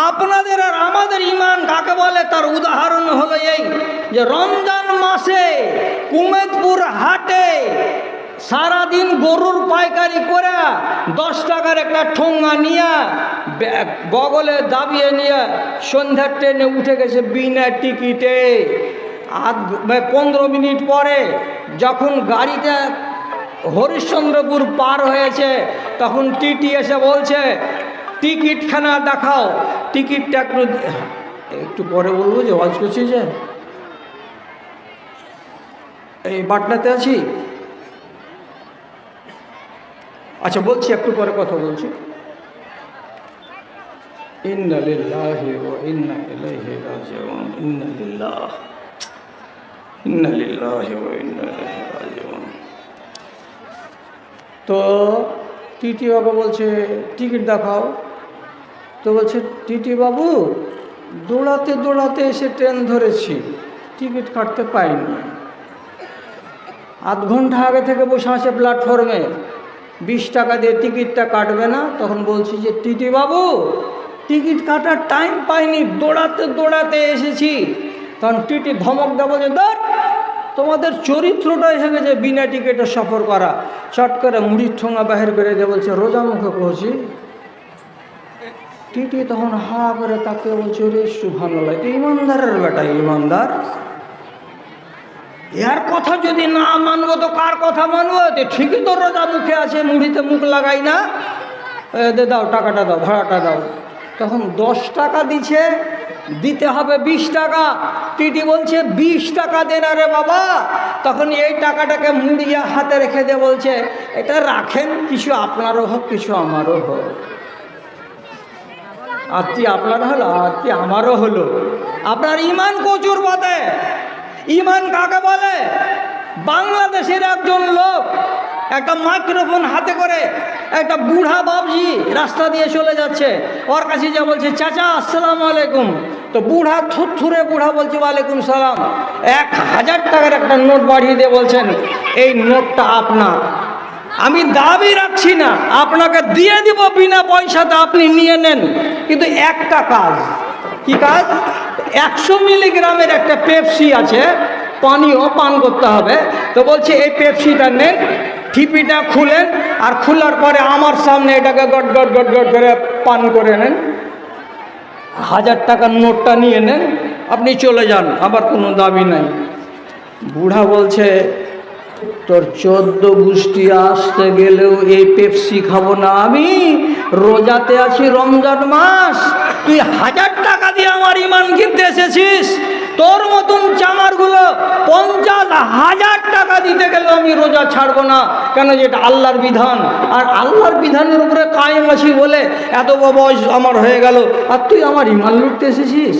আপনাদের আর আমাদের ইমান কাকে বলে? তার উদাহরণ হলো এই যে রমজান মাসে কুমেদপুর হাটে সারাদিন গরুর পাইকারি করে 10 টাকার একটা ঠোঙ্গা নিয়ে বগলে দাবিয়ে নিয়ে সন্ধ্যার ট্রেনে উঠে গেছে বিনা টিকিটে। 15 মিনিট পরে যখন গাড়িটা হরিশ্চন্দ্রপুর পার হয়েছে, তখন টিটি এসে বলছে, টিকিটখানা দেখাও। টিকিটটা একটু পরে বলবো, যে ওয়াজ করছি, যে এই বাটনাতে আছি। আচ্ছা বলছি, একটু পরে কথা বলছি। ইন্না লিল্লাহি ওয়া ইন্না ইলাইহি রাজিউন, ইন্না লিল্লাহি ওয়া ইন্না ইলাইহি রাজিউন। তো টিটি বাবু বলছে, টিকিট দেখাও। তো বলছে, টিটি বাবু, দৌড়াতে দৌড়াতে এসে ট্রেন ধরেছি, টিকিট কাটতে পাইনি। আধ ঘন্টা আগে থেকে বসে আছে প্ল্যাটফর্মে, 20 টাকা দিয়ে টিকিটটা কাটবে না। তখন বলছি যে, টিটি বাবু, টিকিট কাটার টাইম পাইনি, দৌড়াতে দৌড়াতে এসেছি। তখন টিটি ধমক দেবো যে, ধর, তোমাদের চরিত্রটাই হয়ে গেছে বিনা টিকিটে সফর করা। চট করে মুড়ির ঠোঙা বাহির করে দিয়ে বলছে, রোজা মুখে পৌঁছি। টিটি তখন হা করে তাকে বলছে, রে সুবহানাল্লাহ, তুই ইমানদারের বেটা, ইমানদার। এর কথা যদি না মানবো তো কার কথা মানবো? ঠিকই তো রোজা মুখে আছে, মুড়িতে মুখ লাগাই না। দাও, টাকাটা দাও, ভাড়াটা দাও। তখন 10 টাকা দিছে, দিতে হবে 20 টাকা। টিটি বলছে, 20 টাকা দেন রে বাবা। তখন এই টাকাটাকে মুড়িয়ে হাতে রেখে দিয়ে বলছে, এটা রাখেন, কিছু আপনারও হোক, কিছু আমারও হোক। আত্মী আপনার হলো, আত্মী আমারও হলো। আপনার ইমান কচুর পথে। ইমান কাকে বলে? বাংলাদেশের একজন লোক একটা মাইক্রোফোন হাতে করে একটা বুড়া বাবজি রাস্তা দিয়ে চলে যাচ্ছে, ওর কাছে যা বলছে, চাচা আসসালামু আলাইকুম। তো বুড়া থুরথুরে বুড়া বলছে, ওয়ালাইকুম সালাম। 1000 টাকার একটা নোট বাড়িয়ে দিয়ে বলছেন, এই নোটটা আপনার, আমি দাবি রাখছি না, আপনাকে দিয়ে দিব বিনা পয়সাতে, আপনি নিয়ে নেন। কিন্তু একটা কাজ, কি কাজ? 100 মিলিগ্রামের একটা পেপসি আছে, পানীয় পান করতে হবে। তো বলছে এই পেপসিটা নেন, ঠিপিটা খুলেন, আর খোলার পরে আমার সামনে এটাকে গট গট গট গট করে পান করে নেন। 1000 টাকার নোটটা নিয়ে নেন, আপনি চলে যান, আবার কোনো দাবি নাই। বুড়া বলছে, তোর 14 গোষ্ঠী আসতে গেলেও এই পেপসি খাবো না, আমি রোজাতে আছি, রমজান মাস। তুই 1000 টাকা দিয়ে আমার ইমান কিনতে এসেছিস? তোর মতন চামারগুলো 50,000 টাকা দিতে গেলেও আমি রোজা ছাড়বো না। কেন? যেটা আল্লাহর বিধান, আর আল্লাহর বিধানের উপরে কায়েম আছি বলে এত বয়স আমার হয়ে গেল, আর তুই আমার ইমান লুটতে এসেছিস।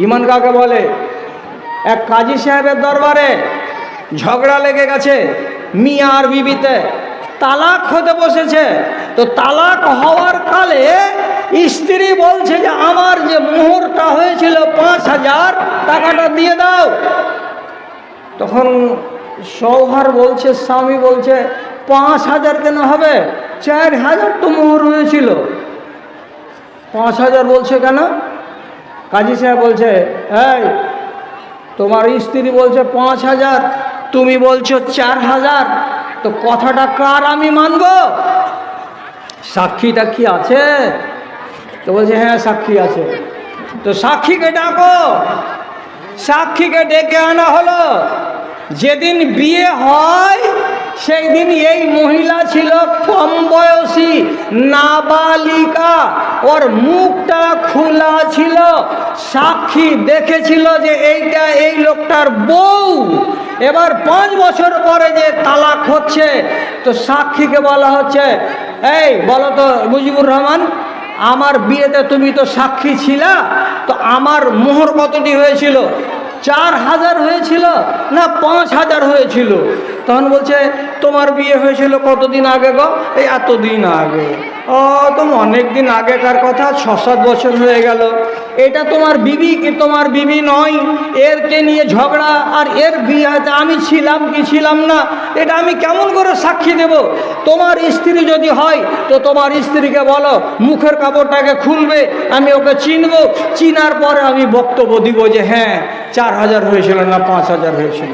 ইমান কাকে বলে? এক কাজী সাহেবের দরবারে ঝগড়া লেগে গেছে মিয়া আর বিবিতে, তালাক হতে বসেছে। তো তালাক হওয়ার কালে স্ত্রী বলছে যে আমার যে মোহরটা হয়েছিল 5000 টাকাটা দিয়ে দাও। তখন সৌহার বলছে, স্বামী বলছে, 5000 কেন হবে? 4000 তো মোহর হয়েছিল। 5000 বলছে কেন? কাজী সাহেব বলছে, এই তোমার স্ত্রী বলছে 5000, তুমি বলছো 4000, তো কথাটা কার আমি মানব? সাক্ষীটা কি আছে? তো বলছে, হ্যাঁ সাক্ষী আছে। তো সাক্ষীকে ডাকো। সাক্ষীকে ডেকে আনা হলো। যেদিন বিয়ে হয় সেই দিন এই মহিলা ছিল কম বয়সী, নাবালিকা, ওর মুখটা খোলা ছিল। সাক্ষী দেখেছিল যে এইটা এই লোকটার বউ। এবার 5 বছর পরে যে তালাক হচ্ছে, তো সাক্ষীকে বলা হচ্ছে, এই বলো তো মুজিবুর রহমান, আমার বিয়েতে তুমি তো সাক্ষী ছিলা, তো আমার মোহর কতটি হয়েছিল? 4000 হয়েছিল না 5000 হয়েছিল? তখন বলছে, তোমার বিয়ে হয়েছিল কতদিন আগে গো? এই এতদিন আগে। ও, তো অনেক দিন আগেকার কথা, 6-7 বছর হয়ে গেল। এটা তোমার বিবি কি তোমার বিবি নয়? এরকে নিয়ে ঝগড়া, আর এর বিয়েতে আমি ছিলাম কি ছিলাম না, এটা আমি কেমন করে সাক্ষী দেব? তোমার স্ত্রী যদি হয় তো তোমার স্ত্রীকে বলো মুখের কাপড়টাকে খুলবে, আমি ওকে চিনব, চিনার পরে আমি বক্তব্য দিব যে হ্যাঁ 4000 হয়েছিল না 5000 হয়েছিল।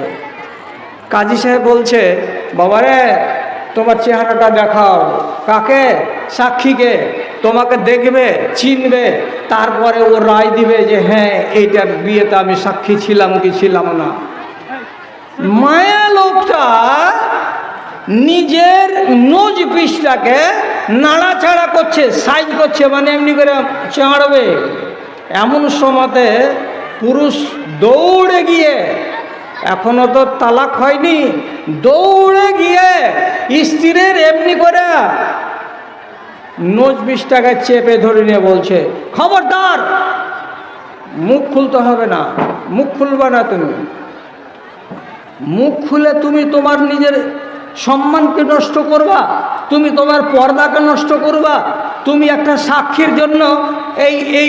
কাজী সাহেব বলছে, বাবারে তোমার চেহারাটা দেখাও। কাকে? সাক্ষীকে। তোমাকে দেখবে, চিনবে, তারপরে ও রায় দিবে যে হ্যাঁ এইটার বিয়েতে আমি সাক্ষী ছিলাম কি ছিলাম না। মায়া লোকটা নিজের নোজ পিসটাকে নাড়াচাড়া করছে, সাইজ করছে, মানে এমনি করে চাড়বে। এমন সময়তে পুরুষ দৌড়ে গিয়ে, এখনো তো তালাক হয়নি, দৌড়ে গিয়ে স্ত্রীর এমনি করে নোজ পিসটাকে চেপে ধরে নিয়ে বলছে, খবরদার, মুখ খুলতে হবে না, মুখ খুলবে না তুমি। মুখ খুলে তুমি তোমার নিজের সম্মানকে নষ্ট করবা, তুমি তোমার পর্দাকে নষ্ট করবা, তুমি একটা সাক্ষীর জন্য এই এই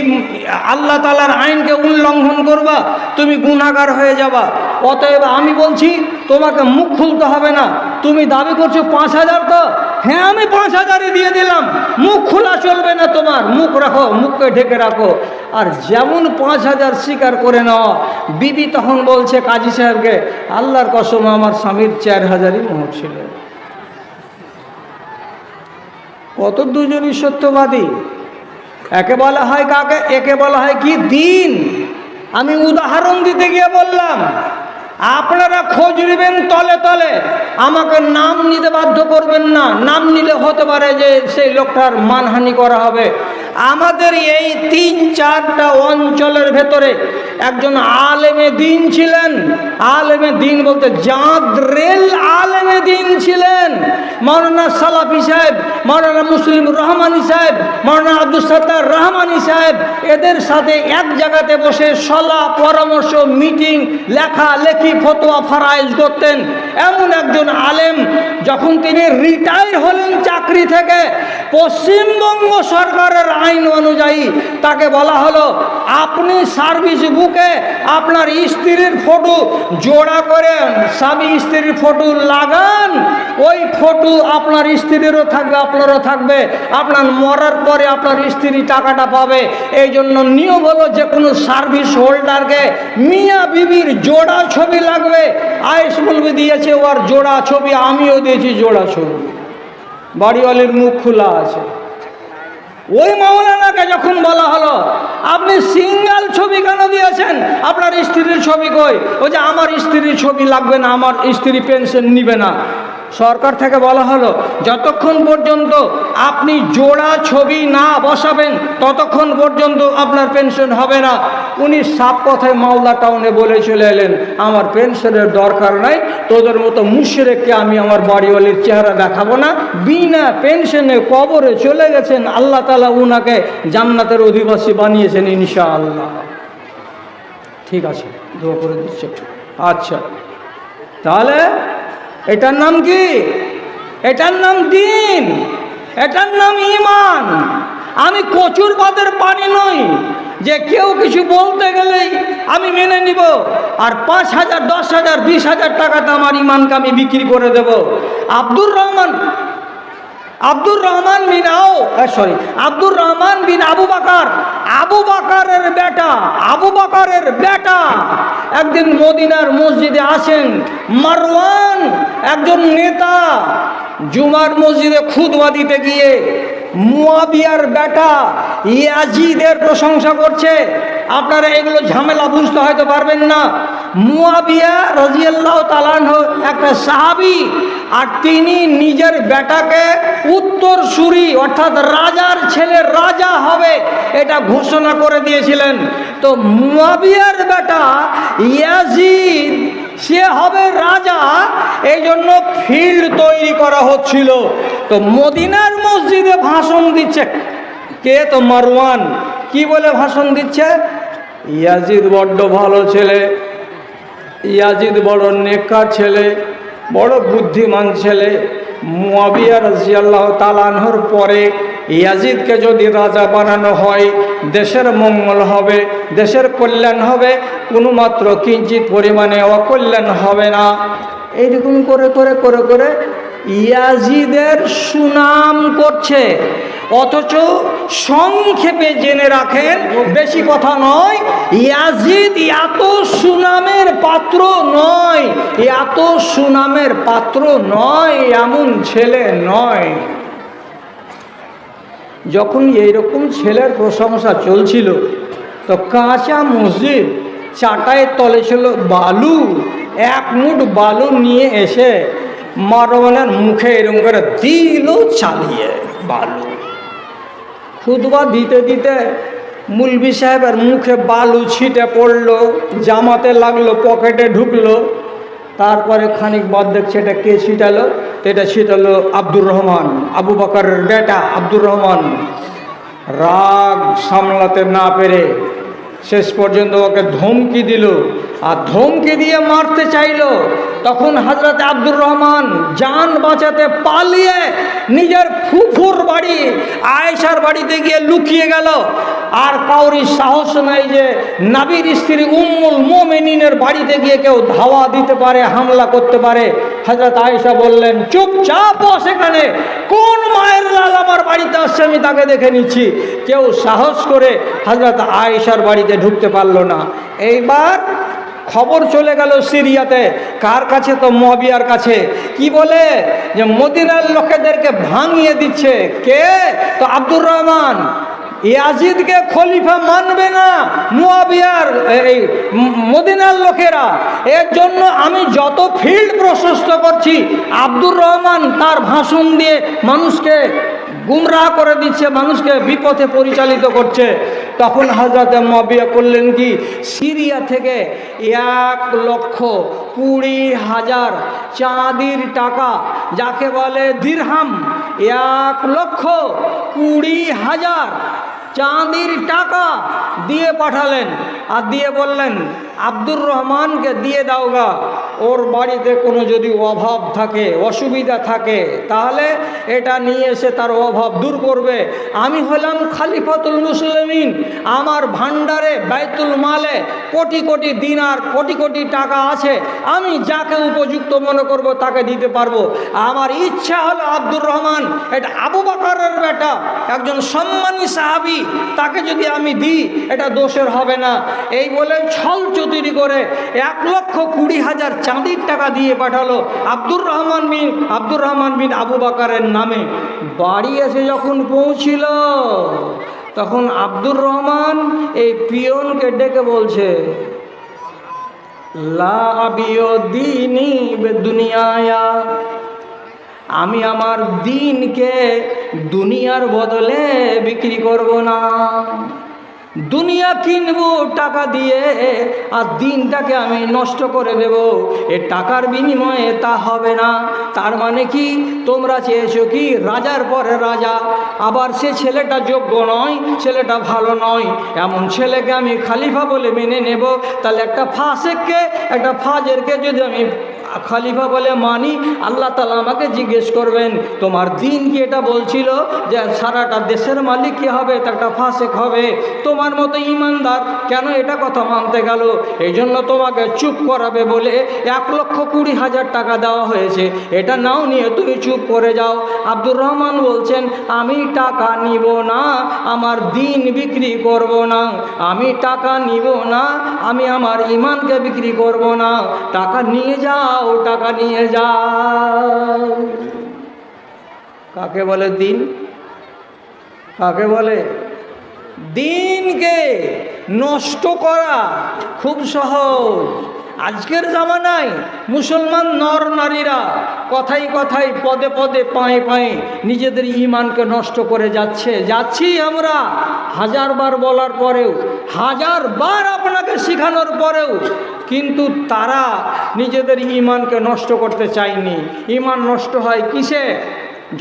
আল্লাহ তাআলার আইনকে উল্লঙ্ঘন করবা, তুমি গুনাহগার হয়ে যাবা। অতএব আমি বলছি তোমাকে মুখ খুলতে হবে না। তুমি দাবি করছো 5000, তো হ্যাঁ আমি 5000-ই দিয়ে দিলাম, মুখ খোলা চলবে না, তোমার মুখ রাখো, মুখকে ঢেকে রাখো। আর যেমন 5000 স্বীকার করে নেওয়া। বিবি তখন বলছে কাজী সাহেবকে, আল্লাহর কসম আমার স্বামীর 4000-ই মোহর ছিল। কত দুজনই সত্যবাদী। একে বলা হয় কাকে? একে বলা হয় কি? দিন। আমি উদাহরণ দিতে গিয়ে বললাম, আপনারা খোঁজ নেবেন তলে তলে, আমাকে নাম নিতে বাধ্য করবেন না। নাম নিলে হতে পারে যে সেই লোকটার মানহানি করা হবে। আমাদের এই 3-4টা অঞ্চলের ভেতরে একজন আলেমে দিন ছিলেন। আলেমে দিন বলতে জাদরেল আলেমে দিন ছিলেন মাওলানা সালাফি সাহেব, মাওলানা মুসলিম রহমানি সাহেব, মাওলানা আব্দুল সত্তার রহমানি সাহেব। এদের সাথে এক জায়গাতে বসে সলা পরামর্শ, মিটিং, লেখালেখি ফতোয়া ফারাইজ করতেন। এমন একজন আলেম যখন তিনি রিটায়ার হলেন চাকরি থেকে, পশ্চিমবঙ্গ সরকারের আইন অনুযায়ী তাকে বলা হলো, আপনি সার্ভিস বুকে আপনার স্ত্রীর ফটো জোড়া করে স্বামী স্ত্রীর ফটো লাগান, ওই ফটো আপনার স্ত্রীরও থাকবে, আপনারও থাকবে, আপনার মরার পরে আপনার স্ত্রী টাকাটা পাবে। এই জন্য নিয়ম হলো যে কোনো সার্ভিস হোল্ডারকে মিয়া বিবির জোড়া ছবি লাগবে। আয়েশ মৌলভী দিয়েছে ওর জোড়া ছবি, আমিও দিয়েছি জোড়া ছবি, বাড়িওয়ালির মুখ খোলা আছে। ওই মাওলানাকে যখন বলা হলো আপনি সিঙ্গেল ছবি কেন দিয়েছেন, আপনার স্ত্রীর ছবি কই? ও যে আমার স্ত্রীর ছবি লাগবে না, আমার স্ত্রী পেনশন নিবে না। সরকার থেকে বলা হলো যতক্ষণ পর্যন্ত আপনি জোড়া ছবি না বসাবেন ততক্ষণ পর্যন্ত আপনার পেনশন হবে না। উনি সাফ কথায় মালদা টাউনে বলে চলে এলেন, আমার পেনশনের দরকার নাই, তোদের মতো মুশরিককে আমি আমার বাড়িওয়ালির চেহারা দেখাবো না। বিনা পেনশনে কবরে চলে গেছেন, আল্লাহ তাআলা উনাকে জান্নাতের অধিবাসী বানিয়েছেন ইনশাআল্লাহ। ঠিক আছে, দোয়া করে দিচ্ছে। আচ্ছা, তাহলে এটার নাম কি? এটার নাম দিন, এটার নাম ঈমান। আমি কচুর ভাতের পানি নই যে কেউ কিছু বলতে গেলেই আমি মেনে নিব আর 5,000, 10,000, 20,000 টাকাতে আমার ঈমানকে আমি বিক্রি করে দেব। আব্দুর রহমান বিন আবু বকরের বেটা একদিন মদিনার মসজিদে আসেন। মারওয়ান একজন নেতা জুমার মসজিদে খুতবা দিতে গিয়ে মুয়াবিয়ার বেটা ইয়াজিদের প্রশংসা করছে। আপনারা এগুলো ঝামেলা বুঝতে হয়তো পারবেন না। মুয়াবিয়া রাদিয়াল্লাহু তাআলা আনহু একটা সাহাবী, আর তিনি নিজের বেটাকে উত্তরসূরি অর্থাৎ রাজার ছেলে রাজা হবে এটা ঘোষণা করে দিয়েছিলেন। তো মুয়াবিয়ার বেটা ইয়াজিদ সে হবে রাজা, এই জন্য ফিল্ড তৈরি করা হচ্ছিল। তো মদিনার মসজিদে ভাষণ দিচ্ছে কে? তো মারওয়ান। কি বলে ভাষণ দিচ্ছে? ইয়াজিদ বড্ড ভালো ছেলে, ইয়াজিদ বড় নেককার ছেলে, বড় বুদ্ধিমান ছেলে। মুয়াবিয়া রাদিয়াল্লাহু তাআলা আনহুর পরে ইয়াজিদকে যদি রাজা বানানো হয় দেশের মঙ্গল হবে, দেশের কল্যাণ হবে, কোনো মাত্র কিঞ্চিত পরিমাণে অকল্যাণ হবে না। এইরকম করে করে করে করে ইয়াজিদের সুনাম করছে। অথচ সংক্ষেপে জেনে রাখেন, বেশি কথা নয়, ইয়াজিদ এত সুনামের পাত্র নয়, এত সুনামের পাত্র নয়, এমন ছেলে নয়। যখন এইরকম ছেলের প্রশংসা চলছিল তো কাঁচা মসজিদ চাটাইয়ের তলে ছিল বালু, এক মুঠ বালু নিয়ে এসে মারওয়ানের মুখে এরকম করে দিল চালিয়ে বালু। খুতবা দিতে দিতে মুলবি সাহেবের মুখে বালু ছিটে পড়লো, জামাতে লাগলো, পকেটে ঢুকলো। তারপরে খানিক বাদ দেখছে এটা কে ছিটালো, তো এটা ছিটালো আব্দুর রহমান, আবু বকরের বেটা আব্দুর রহমান। রাগ সামলাতে না পেরে শেষ পর্যন্ত ওকে ধমকি দিল, আর ধমকি দিয়ে মারতে চাইলো। তখন হযরত আব্দুর রহমান জান বাঁচাতে পালিয়ে নিজের ফুফুর বাড়ি আয়েশার বাড়িতে গিয়ে লুকিয়ে গেল। আর কাউরি সাহস নাই যে নবীর স্ত্রী উম্মুল মুমিনিনের বাড়িতে গিয়ে কেউ ধাওয়া দিতে পারে, হামলা করতে পারে। হযরত আয়েশা বললেন, চুপচাপ বস এখানে, কোন মায়ের লাল আমার বাড়িতে আসছে আমি তাকে দেখে নিচ্ছি। কেউ সাহস করে হযরত আয়েশার বাড়িতে ঢুকতে পারল না। এইবার খবর চলে গেল সিরিয়াতে। কার কাছে? তো মুয়াবিয়ার কাছে। কি বলে? যে মদিনার লোকেদেরকে ভাঙিয়ে দিচ্ছে। কে? তো আব্দুর রহমান। ইয়াজিদকে খলিফা মানবে না মুয়াবিয়ার এই মদিনার লোকেরা। এর জন্য আমি যত ফিল্ড প্রশস্ত করছি, আব্দুর রহমান তার ভাষণ দিয়ে মানুষকে গুমরাহ করে দিচ্ছে, মানুষকে বিপথে পরিচালিত করছে। তখন হযরত মুয়াবিয়া করলেন কি, সিরিয়া থেকে 1,20,000 চাঁদির টাকা, যাকে বলে দিরহাম, 1,20,000 চাঁদির টাকা দিয়ে পাঠালেন আর দিয়ে বললেন আব্দুর রহমানকে দিয়ে দাও গা, ওর বাড়িতে কোনো যদি অভাব থাকে অসুবিধা থাকে তাহলে এটা নিয়ে এসে তার অভাব দূর করবে। আমি হলাম খলিফাতুল মুসলিমিন, আমার ভান্ডারে বাইতুল মালে কোটি কোটি দিনার কোটি কোটি টাকা আছে, আমি যাকে উপযুক্ত মনে করব তাকে দিতে পারবো। আমার ইচ্ছা হলো আব্দুর রহমান এটা আবু বকরের বেটা, একজন সম্মানী সাহাবী, তাকে যদি আমি দিই এটা দোষের হবে না। এই বলে ছল চতুরি করে 1,20,000 চাঁদির টাকা দিয়ে পাঠালো আব্দুর রহমান বিন আবু বকরের নামে। বাড়ি এসে যখন পৌঁছিল তখন আব্দুর রহমান এই পিয়নকে ডেকে বলছে, লা আবিও দীনি বেদুনিয়ায়া, আমি আমার দিনকে দুনিয়ার বদলে বিক্রি করব না। দুনিয়া কিনবো টাকা দিয়ে আর দিনটাকে আমি নষ্ট করে দেব, এ টাকার বিনিময়ে তা হবে না। তার মানে কি, তোমরা চেয়েছো কি রাজার পরে রাজা, আবার সে ছেলেটা যোগ্য নয়, ছেলেটা ভালো নয়, এমন ছেলেকে আমি খলিফা বলে মেনে নেব? তাহলে একটা ফাসেককে একটা ফাজেরকে যদি আমি খলিফা বলে মানি, আল্লাহ তাআলা আমাকে জিজ্ঞেস করবেন তোমার দিন কি এটা বলছিল যে সারাটা দেশের মালিক কি হবে, তা একটা ফাসেক হবে? তোমার মতো ইমানদার কেন এটা কথা মানতে গেল? এই জন্য তোমাকে চুপ করাবে বলে 1,20,000 টাকা দেওয়া হয়েছে, এটা নাও নিয়ে তুমি চুপ করে যাও। আব্দুর রহমান বলছেন আমি টাকা নিব না, আমার দিন বিক্রি করব না, আমি টাকা নিব না, আমি আমার ইমানকে বিক্রি করব না। টাকা নিয়ে যাও, টাকা নিয়ে যাও। কাকে বলে দিন? কাকে বলে? দিনকে নষ্ট করা খুব সহজ। আজকের জামানায় মুসলমান নর নারীরা কথায় কথায় পদে পদে পায়ে পায়ে নিজেদের ঈমানকে নষ্ট করে যাচ্ছি আমরা। 1000 বার বলার পরেও, 1000 বার আপনাকে শেখানোর পরেও কিন্তু তারা নিজেদের ঈমানকে নষ্ট করতে চায়নি। ঈমান নষ্ট হয় কিসে?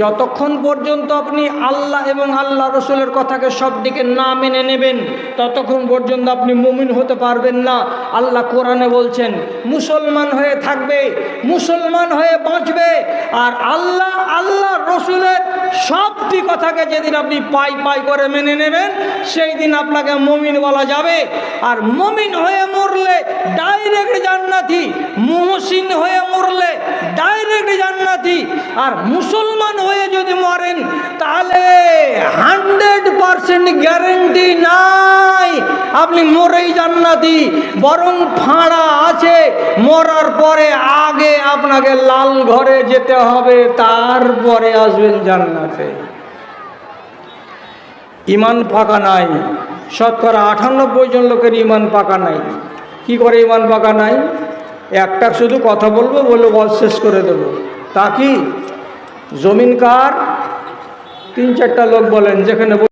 যতক্ষণ পর্যন্ত আপনি আল্লাহ এবং আল্লাহ রসুলের কথাকে সব দিকে না মেনে নেবেন ততক্ষণ পর্যন্ত আপনি মুমিন হতে পারবেন না। আল্লাহ কোরআনে বলছেন মুসলমান হয়ে থাকবে, মুসলমান হয়ে বাঁচবে, আর আল্লাহ রসুলের সবটি কথাকে যেদিন আপনি পাই করে মেনে নেবেন সেই দিন আপনাকে মুমিন বলা যাবে। আর মুমিন হয়ে মরলে ডাইরেক্ট জান্নাতি, মুহসিন হয়ে মরলে ডাইরেক্ট জান্নাতি। আর মুসলমান হয়ে যদি মরেন তাহলে 100% গ্যারেন্টি নাই আপনি মরেই জান্নাতি, বরং ফাঁড়া আছে, মরার পরে আগে আপনাকে লাল ঘরে যেতে হবে, তারপরে আসবেন জান্নাতে। ঈমান পাকা নাই, শতকরা 98 জন লোকের ঈমান পাকা নাই। কি করে ঈমান পাকা নাই? একটা শুধু কথা বলবো, বলে বল শেষ করে দেবো। তা কি জমিন কার? 3-4টা লোক বলেন যেখানে